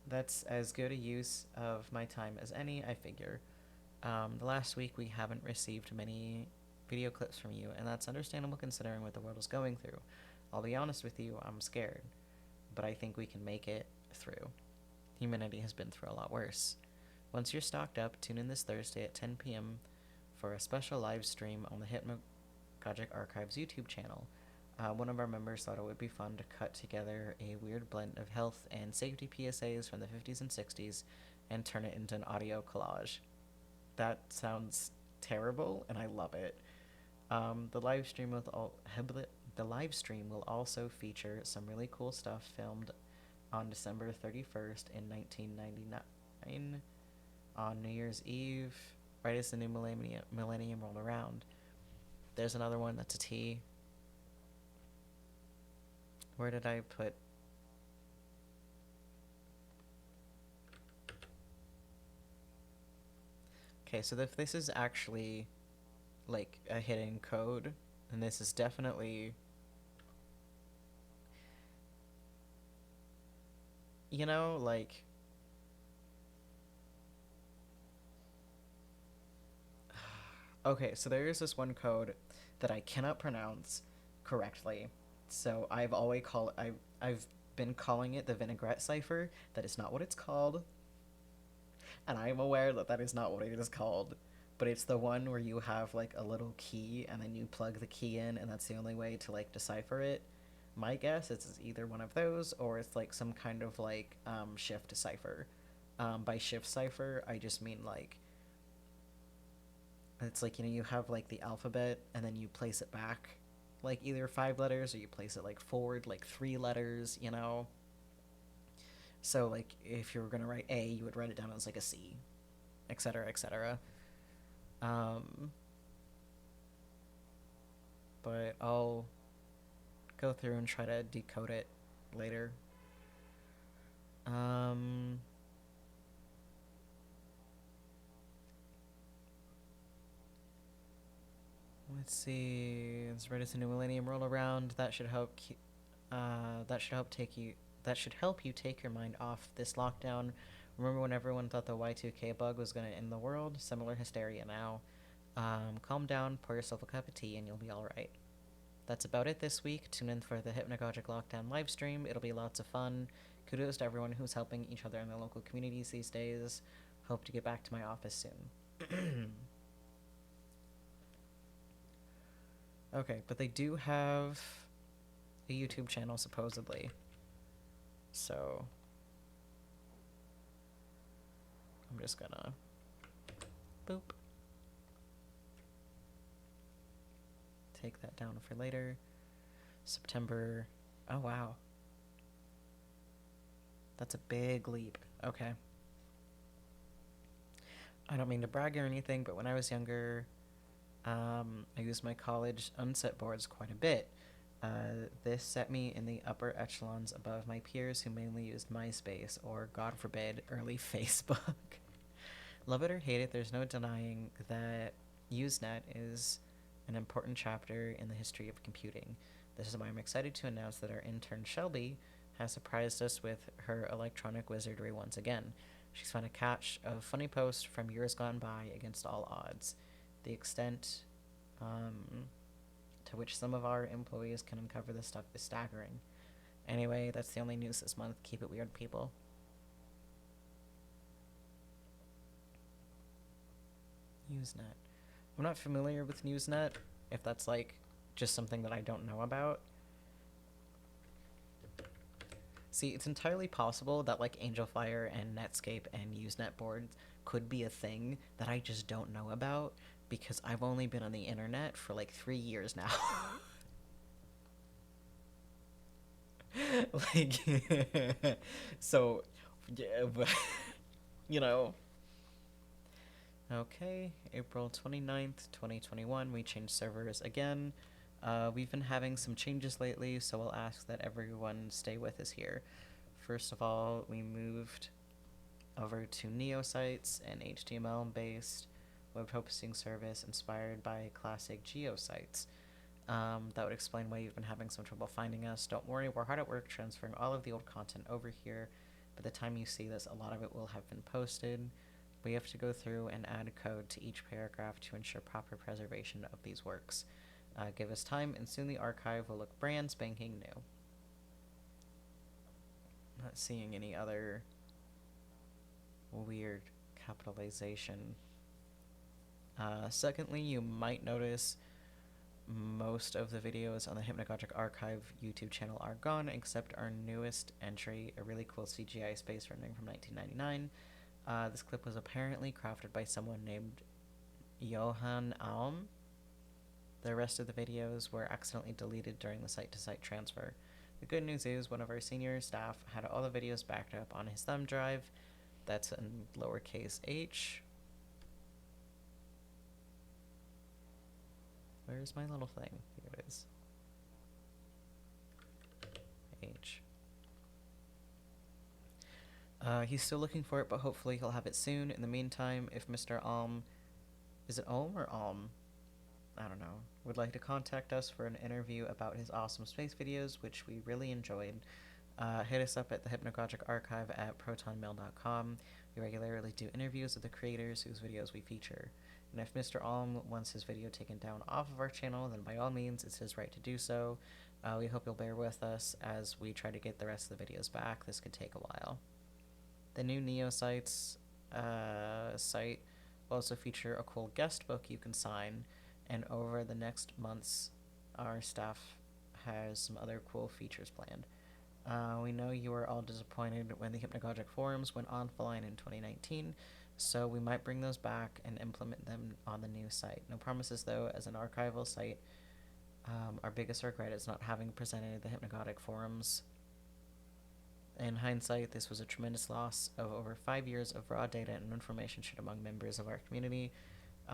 That's as good a use of my time as any, I figure. The last week we haven't received many video clips from you, and that's understandable considering what the world is going through. I'll be honest with you, I'm scared, but I think we can make it through. Humanity has been through a lot worse. Once you're stocked up, tune in this Thursday at 10 p.m. for a special live stream on the Hypnagogic Archives YouTube channel. One of our members thought it would be fun to cut together a weird blend of health and safety PSAs from the 50s and 60s and turn it into an audio collage. That sounds terrible, and I love it. The live stream with all the live stream will also feature some really cool stuff filmed on December 31st in 1999 on New Year's Eve, right as the new millennium rolled around. There's another one that's a T. Where did I put? Okay, so if this is actually like a hidden code, then this is definitely, like, okay, so there is this one code that I cannot pronounce correctly. So I've been calling it the vinaigrette cipher. That is not what it's called, and I am aware that that is not what it is called. But it's the one where you have like a little key and then you plug the key in, and that's the only way to like decipher it. My guess is it's either one of those or it's like some kind of like shift cipher. By shift cipher, I just mean like it's like, you have like the alphabet and then you place it back like either 5 letters, or you place it like forward like 3 letters. So like if you were gonna write A, you would write it down as like a C, etc., etc. Um, but I'll go through and try to decode it later. Um, let's see. It's right as the new millennium roll around. That should help take you. That should help you take your mind off this lockdown. Remember when everyone thought the Y2K bug was going to end the world? Similar hysteria now. Calm down, pour yourself a cup of tea, and you'll be alright. That's about it this week. Tune in for the Hypnagogic Lockdown livestream. It'll be lots of fun. Kudos to everyone who's helping each other in their local communities these days. Hope to get back to my office soon. Okay, but they do have a YouTube channel, supposedly. So I'm just gonna boop. Take that down for later. September. Oh, wow. That's a big leap. Okay. I don't mean to brag or anything, but when I was younger, I used my college unset boards quite a bit. This set me in the upper echelons above my peers who mainly used MySpace or, God forbid, early Facebook. Love it or hate it, there's no denying that Usenet is an important chapter in the history of computing. This is why I'm excited to announce that our intern Shelby has surprised us with her electronic wizardry once again. She's found a cache of funny posts from years gone by against all odds. The extent to which some of our employees can uncover this stuff is staggering. Anyway, that's the only news this month. Keep it weird, people. Usenet. I'm not familiar with Usenet, if that's like just something that I don't know about. See, it's entirely possible that like Angelfire and Netscape and Usenet boards could be a thing that I just don't know about because I've only been on the internet for like 3 years now. Like, so, yeah, but, you know. Okay, April 29th, 2021, we changed servers again. We've been having some changes lately, so I'll ask that everyone stay with us here. First of all, we moved over to Neosites, an HTML-based web hosting service inspired by classic geosites. That would explain why you've been having some trouble finding us. Don't worry, we're hard at work transferring all of the old content over here. By the time you see this, a lot of it will have been posted. We have to go through and add code to each paragraph to ensure proper preservation of these works. Give us time, and soon the archive will look brand spanking new. Not seeing any other weird capitalization. Secondly, you might notice most of the videos on the Hypnagogic Archive YouTube channel are gone, except our newest entry, a really cool CGI space rendering from 1999. This clip was apparently crafted by someone named Johan Alm. The rest of the videos were accidentally deleted during the site-to-site transfer. The good news is one of our senior staff had all the videos backed up on his thumb drive. That's in lowercase h. Where's my little thing? Here it is. H. He's still looking for it, but hopefully he'll have it soon. In the meantime, if Mr. Alm... Is it Alm or Alm? I don't know. Would like to contact us for an interview about his awesome space videos, which we really enjoyed. Hit us up at the Hypnagogic Archive at protonmail.com. We regularly do interviews with the creators whose videos we feature. And if Mr. Alm wants his video taken down off of our channel, then by all means, it's his right to do so. We hope you'll bear with us as we try to get the rest of the videos back. This could take a while. The new Neosites site will also feature a cool guest book you can sign, and over the next months, our staff has some other cool features planned. We know you were all disappointed when the Hypnagogic forums went offline in 2019, so we might bring those back and implement them on the new site. No promises though, as an archival site. Our biggest regret is not having presented the Hypnagogic forums. In hindsight, this was a tremendous loss of over 5 years of raw data and information shared among members of our community.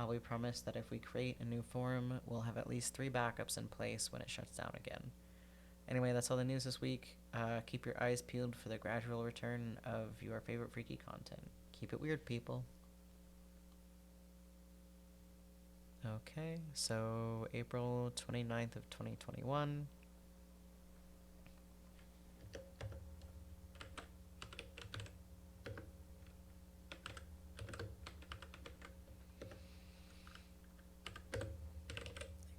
We promise that if we create a new forum, we'll have at least 3 backups in place when it shuts down again. Anyway, that's all the news this week. Keep your eyes peeled for the gradual return of your favorite freaky content. Keep it weird, people. Okay, so April 29th of 2021.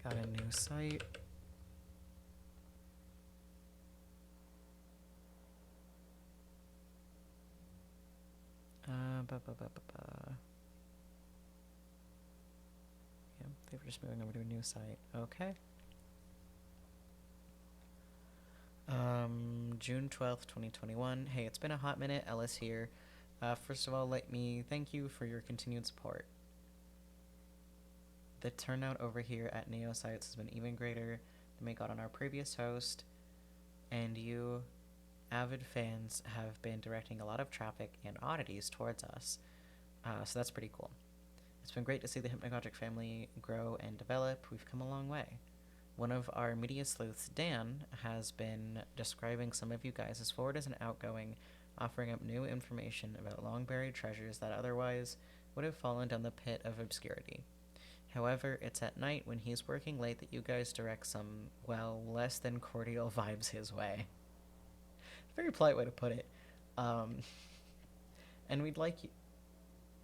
Got a new site. Yeah, they were just moving over to a new site. Okay. June 12th, 2021. Hey, it's been a hot minute. Ellis here. First of all, let me thank you for your continued support. The turnout over here at Neosites has been even greater than we got on our previous host, and you, avid fans, have been directing a lot of traffic and oddities towards us, so that's pretty cool. It's been great to see the Hypnagogic family grow and develop. We've come a long way. One of our media sleuths, Dan, has been describing some of you guys as forward as an outgoing, offering up new information about long-buried treasures that otherwise would have fallen down the pit of obscurity. However, it's at night when he's working late that you guys direct some, well, less than cordial vibes his way. Very polite way to put it. And we'd like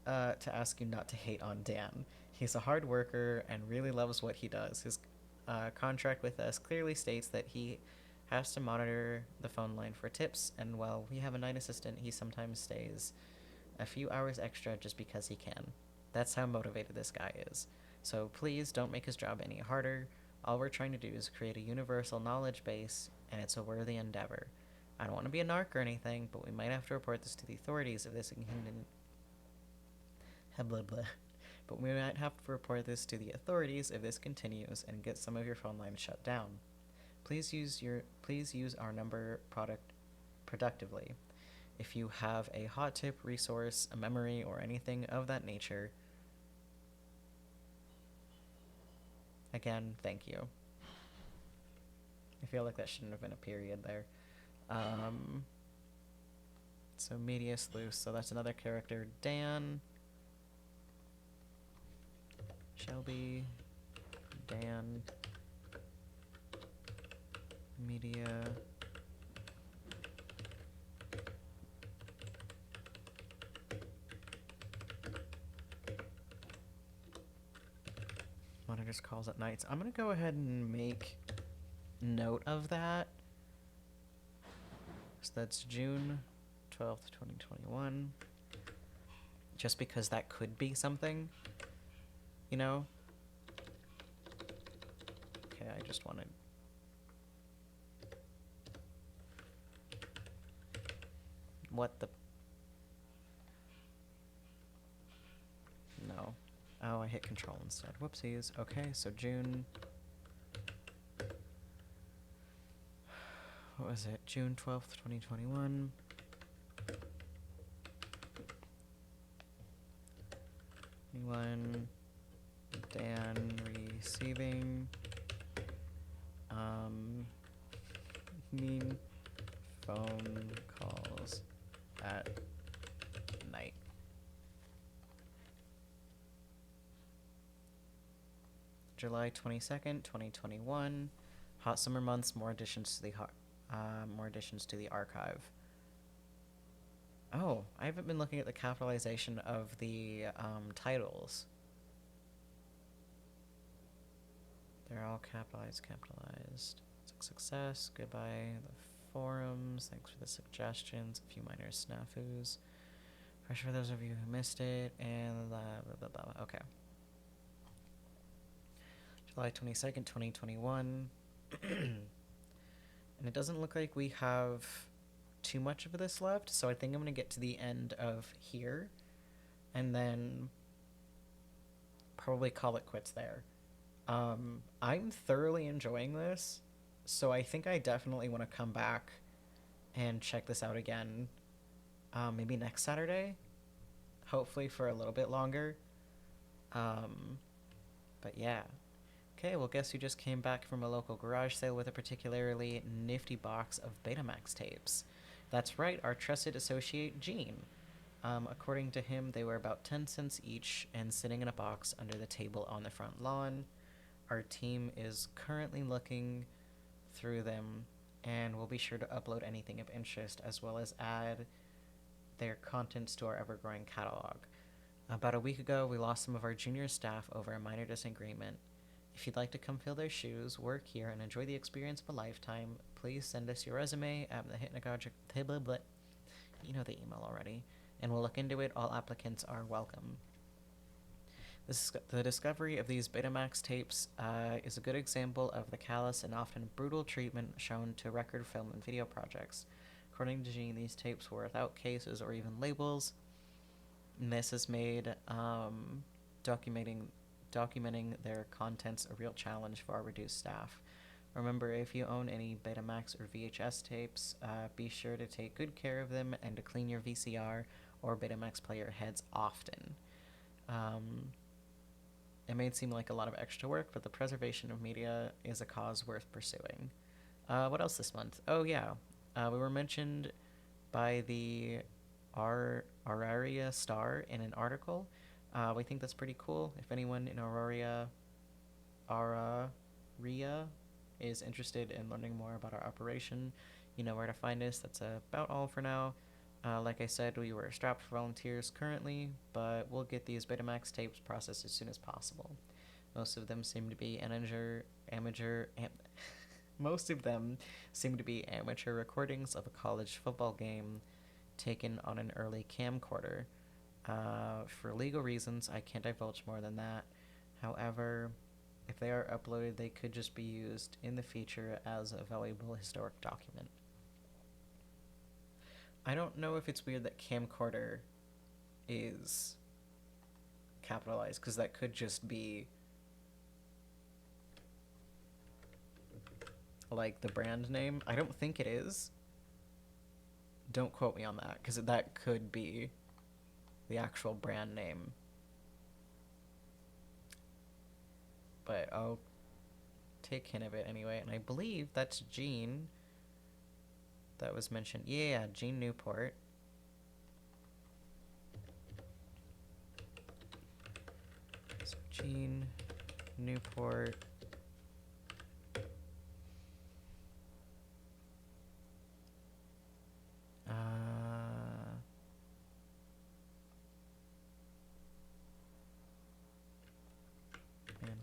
to ask you not to hate on Dan. He's a hard worker and really loves what he does. His contract with us clearly states that he has to monitor the phone line for tips, and while we have a night assistant, he sometimes stays a few hours extra just because he can. That's how motivated this guy is. So please don't make his job any harder. All we're trying to do is create a universal knowledge base, and it's a worthy endeavor. I don't want to be a narc or anything, but we might have to report this to the authorities if this But we might have to report this to the authorities if this continues and get some of your phone lines shut down. Please use our number productively. If you have a hot tip, resource, a memory, or anything of that nature, again, thank you. I feel like that shouldn't have been a period there. So media sleuth, so that's another character. Dan, Shelby, Dan, media, monitors calls at nights. I'm gonna go ahead and make note of that. So that's June 12th, 2021. Just because that could be something, you know? I just wanted... What the... No. Oh, I hit control instead. Whoopsies. Okay, so June... What was it? June 12th, 2021. Dan receiving mean phone calls at night. July 22nd, 2021. Hot summer months, more additions to the archive. Oh, I haven't been looking at the capitalization of the titles. They're all capitalized. Success, goodbye, the forums, thanks for the suggestions, a few minor snafus. Pressure for those of you who missed it, and blah, blah, blah, blah. Okay. July 22nd, 2021. And it doesn't look like we have too much of this left, so I think I'm going to get to the end of here, and then probably call it quits there. I'm thoroughly enjoying this, so I think I definitely want to come back and check this out again, maybe next Saturday, hopefully for a little bit longer. But yeah. Okay, well, guess who just came back from a local garage sale with a particularly nifty box of Betamax tapes? That's right, our trusted associate, Gene. According to him, they were about 10 cents each and sitting in a box under the table on the front lawn. Our team is currently looking through them, and we'll be sure to upload anything of interest as well as add their contents to our ever-growing catalog. About a week ago, we lost some of our junior staff over a minor disagreement. If you'd like to come fill their shoes, work here, and enjoy the experience of a lifetime, please send us your resume at the Hypnagogic... You know the email already. And we'll look into it. All applicants are welcome. The discovery of these Betamax tapes is a good example of the callous and often brutal treatment shown to record, film, and video projects. According to Gene, these tapes were without cases or even labels. And this has made documenting their contents a real challenge for our reduced staff. Remember, if you own any Betamax or VHS tapes, be sure to take good care of them and to clean your VCR or Betamax player heads often. It may seem like a lot of extra work, but the preservation of media is a cause worth pursuing. What else this month? Oh yeah, we were mentioned by the Auraria Star in an article. We think that's pretty cool. If anyone in Auraria is interested in learning more about our operation, you know where to find us. That's about all for now. Like I said, we were strapped for volunteers currently, but we'll get these Betamax tapes processed as soon as possible. Most of them seem to be amateur recordings of a college football game taken on an early camcorder. For legal reasons, I can't divulge more than that. However, if they are uploaded, they could just be used in the future as a valuable historic document. I don't know if it's weird that camcorder is capitalized, because that could just be like the brand name. I don't think it is. Don't quote me on that, because that could be the actual brand name. But I'll take hint of it anyway, and I believe that's Gene that was mentioned. Yeah, Gene Newport. So Gene Newport.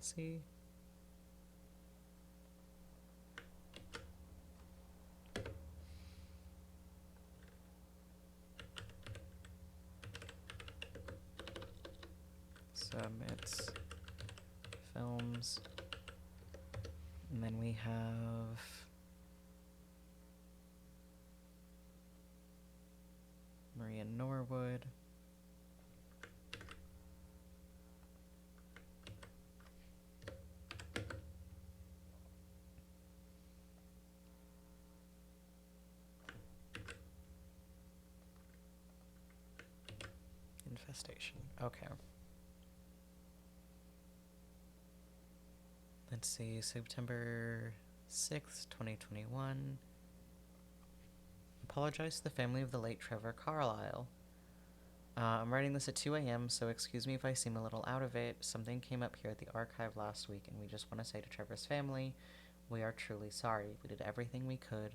See. Submits films And then we have Maria Norwood. Infestation. Okay. Let's see, September 6th, 2021. Apologize to the family of the late Trevor Carlisle. I'm writing this at 2 a.m., so excuse me if I seem a little out of it. Something came up here at the archive last week, and we just want to say to Trevor's family, we are truly sorry. We did everything we could.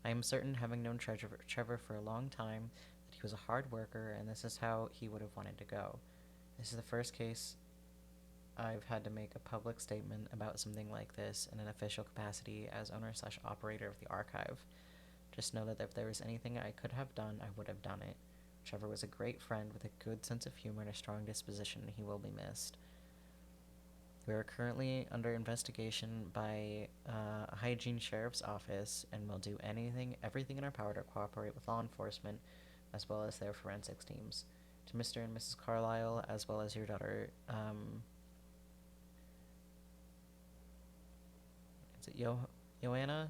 I am certain, having known Trevor for a long time, that he was a hard worker, and this is how he would have wanted to go. This is the first case I've had to make a public statement about something like this in an official capacity as owner/operator of the archive. Just know that if there was anything I could have done, I would have done it. Trevor was a great friend with a good sense of humor and a strong disposition, and he will be missed. We are currently under investigation by a hygiene sheriff's office, and will do everything in our power to cooperate with law enforcement, as well as their forensics teams. To Mr. and Mrs. Carlisle, as well as your daughter, is it Joanna?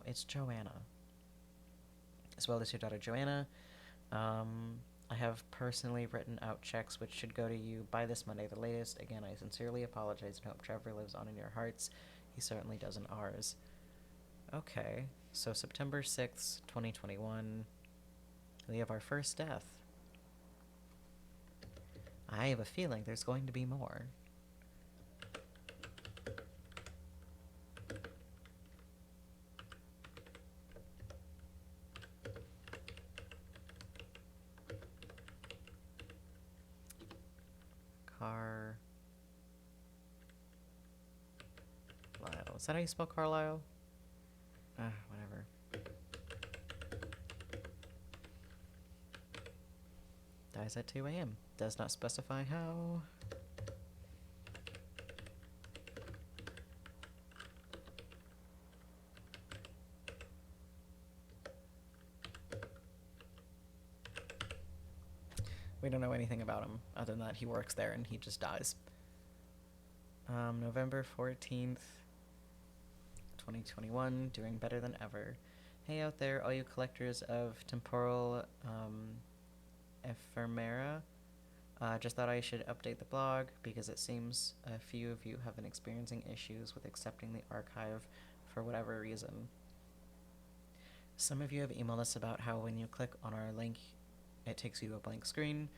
It's Joanna. As well as your daughter, Joanna. I have personally written out checks which should go to you by this Monday the latest. Again, I sincerely apologize and hope Trevor lives on in your hearts. He certainly does in ours. Okay, so September 6th, 2021, we have our first death. I have a feeling there's going to be more. Carlisle. Is that how you spell Carlisle? Whatever. Dies at 2 a.m. Does not specify how. We don't know anything about him other than that he works there and he just dies. November 14th, 2021, doing better than ever. Hey out there, all you collectors of temporal ephemera. Just thought I should update the blog because it seems a few of you have been experiencing issues with accepting the archive for whatever reason. Some of you have emailed us about how when you click on our link, it takes you to a blank screen.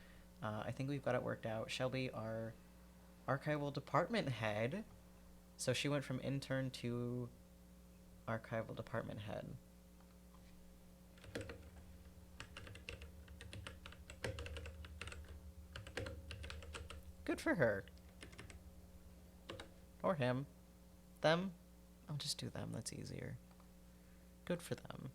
I think we've got it worked out. Shelby, our archival department head, so she went from intern to archival department head. Good for her. Or him. Them? I'll just do them, that's easier. Good for them.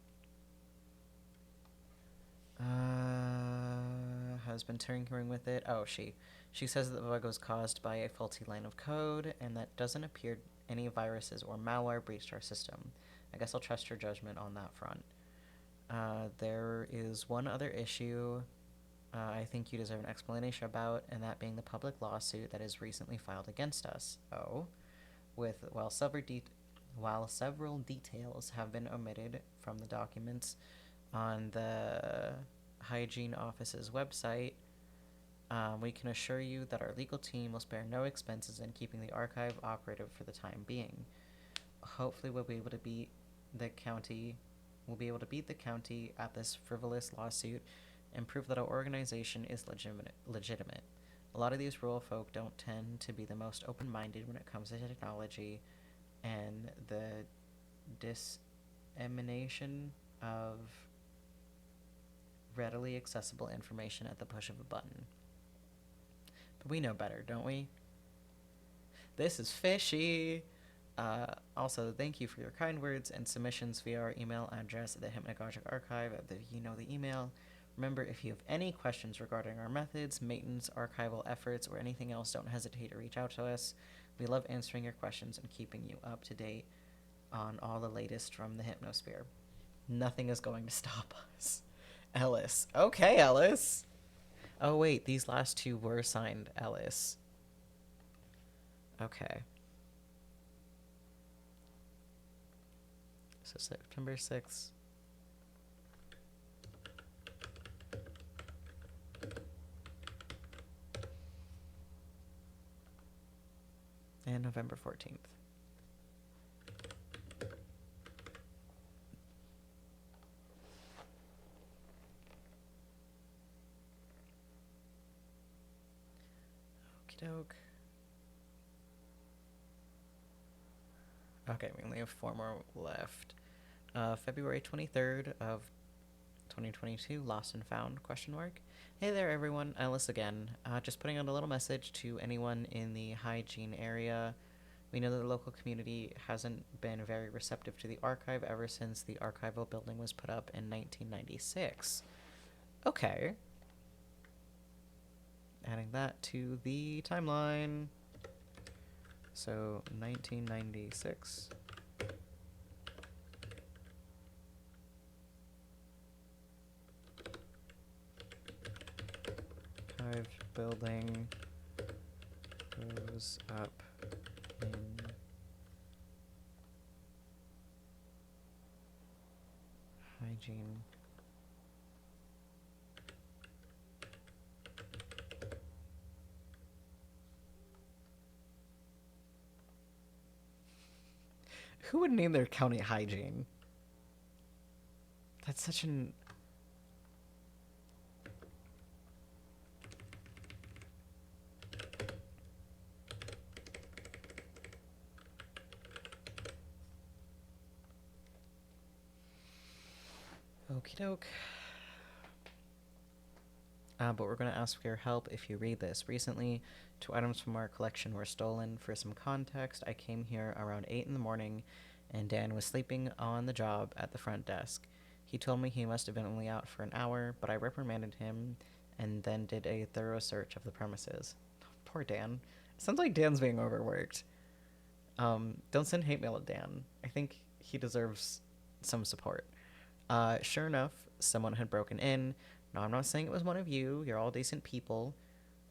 Has been tinkering with it. Oh, she says that the bug was caused by a faulty line of code, and that doesn't appear any viruses or malware breached our system. I guess I'll trust your judgment on that front. There is one other issue I think you deserve an explanation about, and that being the public lawsuit that is recently filed against us. Oh, while several details have been omitted from the documents on the hygiene office's website, we can assure you that our legal team will spare no expenses in keeping the archive operative for the time being. Hopefully we'll be able to beat the county at this frivolous lawsuit and prove that our organization is legitimate. A lot of these rural folk don't tend to be the most open-minded when it comes to technology and the dissemination of readily accessible information at the push of a button. But we know better, don't we? This is fishy! Also, thank you for your kind words and submissions via our email address at the Hypnagogic Archive. You know the email. Remember, if you have any questions regarding our methods, maintenance, archival efforts, or anything else, don't hesitate to reach out to us. We love answering your questions and keeping you up to date on all the latest from the hypnosphere. Nothing is going to stop us. Ellis. Okay, Ellis. Oh, wait, these last two were signed Ellis. Okay. So September 6th. And November 14th. Okie doke. Okay, we only have 4 more left. February 23rd of 2022, lost and found, question mark. Hey there, everyone. Ellis again. Just putting out a little message to anyone in the hygiene area. We know that the local community hasn't been very receptive to the archive ever since the archival building was put up in 1996. Okay. Adding that to the timeline. So, 1996. Archive building goes up in hygiene. Who would name their county hygiene? That's such an... Okie doke. But we're going to ask for your help if you read this. Recently, 2 items from our collection were stolen. For some context, I came here around 8 in the morning, and Dan was sleeping on the job at the front desk. He told me he must have been only out for an hour, but I reprimanded him and then did a thorough search of the premises. Poor Dan. Sounds like Dan's being overworked. Don't send hate mail to Dan. I think he deserves some support. Sure enough, someone had broken in. No, I'm not saying it was one of you. You're all decent people.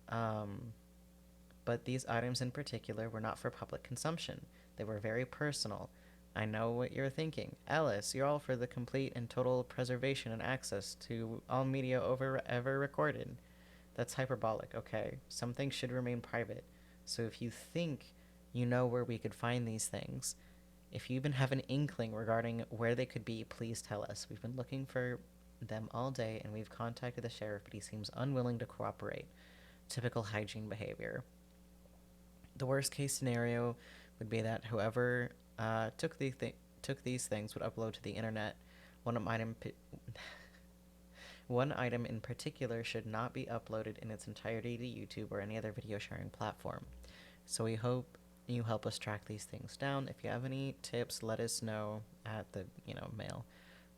But these items in particular were not for public consumption. They were very personal. I know what you're thinking. Ellis, you're all for the complete and total preservation and access to all media ever recorded. That's hyperbolic, okay? Some things should remain private. So if you think you know where we could find these things, if you even have an inkling regarding where they could be, please tell us. We've been looking for them all day, and we've contacted the sheriff, but he seems unwilling to cooperate. Typical hygiene behavior. The worst case scenario would be that whoever took these things would upload to the internet. One item in particular should not be uploaded in its entirety to YouTube or any other video sharing platform. So we hope you help us track these things down. If you have any tips, let us know at the, mail.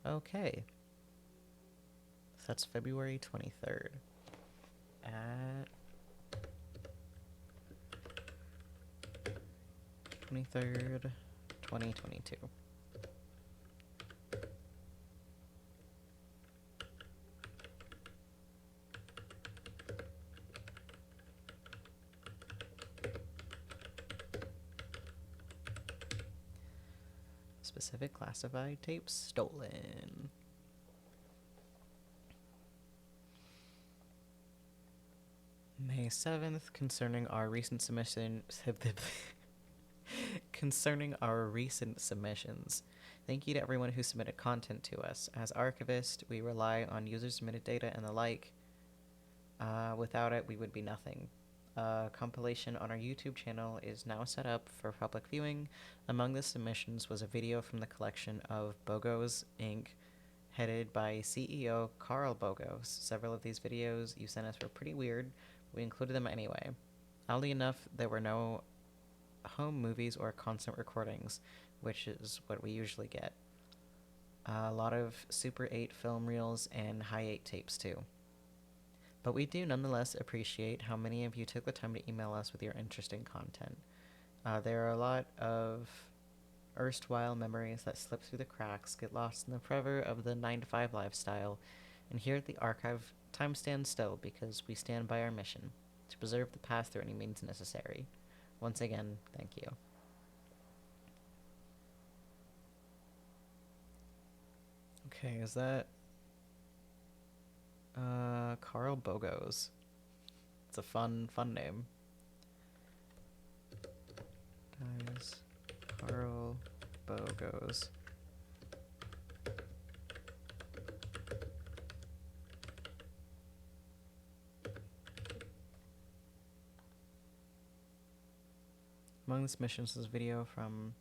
Okay. So that's February 23rd at 23rd, 2022. Specific classified tapes stolen. May 7th, concerning our recent submissions. Thank you to everyone who submitted content to us. As archivists, we rely on user-submitted data and the like. Without it, we would be nothing. Compilation on our YouTube channel is now set up for public viewing. Among the submissions was a video from the collection of Bogos Inc., headed by CEO Carl Bogos. Several of these videos you sent us were pretty weird, but we included them anyway. Oddly enough, there were no home movies or concert recordings, which is what we usually get. A lot of Super 8 film reels and High 8 tapes too. But we do nonetheless appreciate how many of you took the time to email us with your interesting content. There are a lot of erstwhile memories that slip through the cracks, get lost in the fervor of the 9 to 5 lifestyle, and here at the archive, time stands still because we stand by our mission to preserve the past through any means necessary. Once again, thank you. Okay, is that Carl Bogos? It's a fun name. Dies Carl Bogos. Among the missions is a video from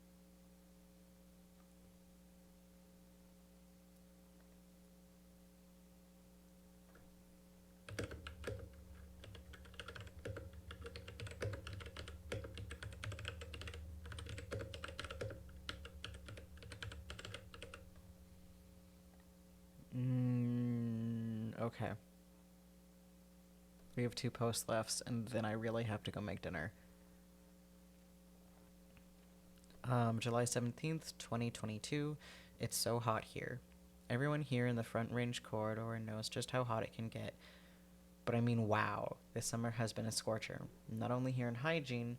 okay. We have 2 posts left, and then I really have to go make dinner. July 17th, 2022. It's so hot here. Everyone here in the Front Range corridor knows just how hot it can get. But I mean, wow, this summer has been a scorcher. Not only here in Hygiene,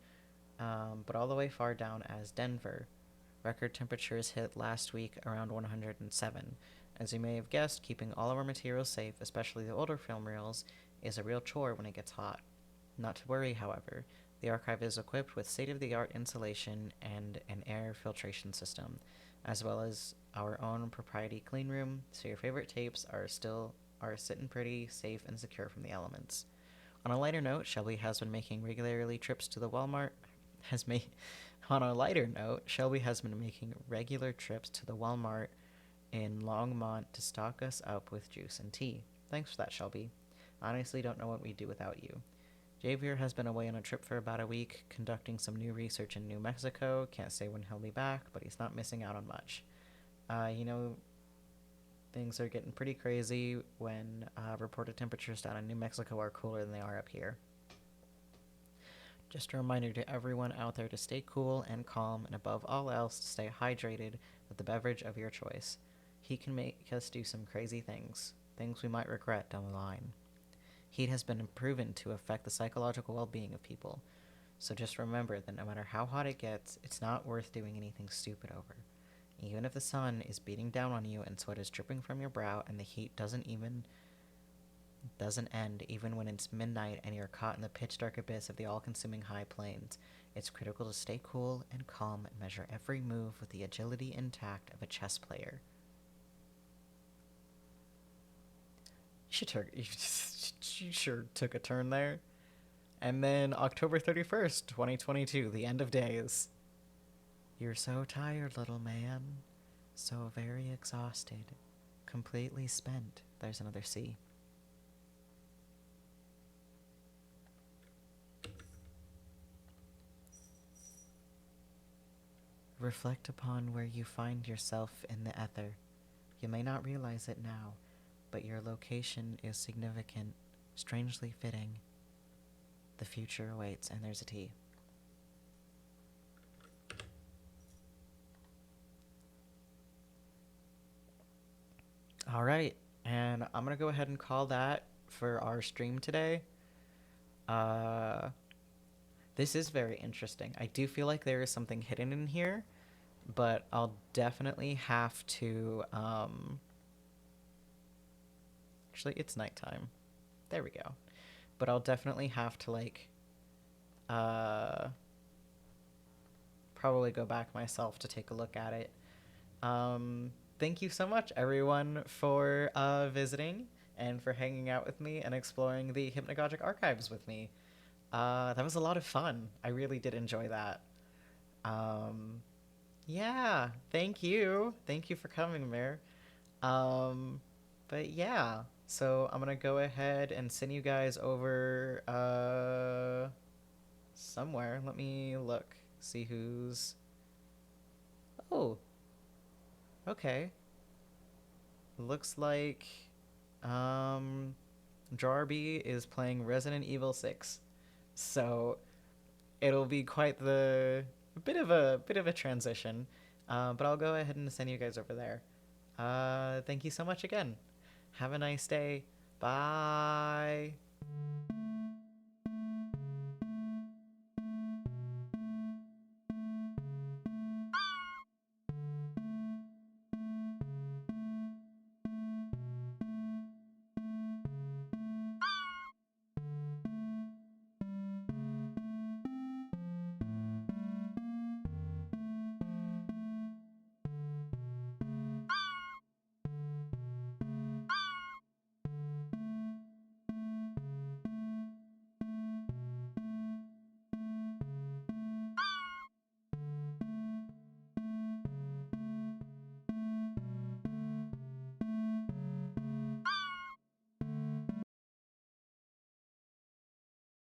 but all the way far down as Denver. Record temperatures hit last week around 107. As you may have guessed, keeping all of our materials safe, especially the older film reels, is a real chore when it gets hot. Not to worry, however. The archive is equipped with state-of-the-art insulation and an air filtration system, as well as our own proprietary clean room, so your favorite tapes are sitting pretty, safe, and secure from the elements. On a lighter note, Shelby has been making regularly trips to the Walmart. On a lighter note, Shelby has been making regular trips to the Walmart in Longmont to stock us up with juice and tea. Thanks for that, Shelby. Honestly, don't know what we'd do without you. Javier has been away on a trip for about a week, conducting some new research in New Mexico. Can't say when he'll be back, but he's not missing out on much. Things are getting pretty crazy when reported temperatures down in New Mexico are cooler than they are up here. Just a reminder to everyone out there to stay cool and calm, and above all else, to stay hydrated with the beverage of your choice. Heat can make us do some crazy things we might regret down the line. Heat has been proven to affect the psychological well-being of people, so just remember that no matter how hot it gets, it's not worth doing anything stupid over. Even if the sun is beating down on you and sweat is dripping from your brow and the heat doesn't end even when it's midnight and you're caught in the pitch dark abyss of the all-consuming high plains, it's critical to stay cool and calm and measure every move with the agility and tact of a chess player. You sure took a turn there. And then October 31st, 2022, the end of days. You're so tired, little man. So very exhausted. Completely spent. There's another C. Reflect upon where you find yourself in the ether. You may not realize it now, but your location is significant, strangely fitting. The future awaits, and there's a T. All right, and I'm gonna go ahead and call that for our stream today. This is very interesting. I do feel like there is something hidden in here, but I'll definitely have to, actually, it's nighttime. There we go. But I'll definitely have to, probably go back myself to take a look at it. Thank you so much, everyone, for visiting and for hanging out with me and exploring the Hypnagogic archives with me. That was a lot of fun. I really did enjoy that. Yeah, thank you. Thank you for coming, Mir. But yeah, so I'm gonna go ahead and send you guys over somewhere. Let me look, see who's. Oh, okay. Looks like Jarby is playing Resident Evil 6. So it'll be quite the bit of a transition. But I'll go ahead and send you guys over there. Thank you so much again. Have a nice day. Bye.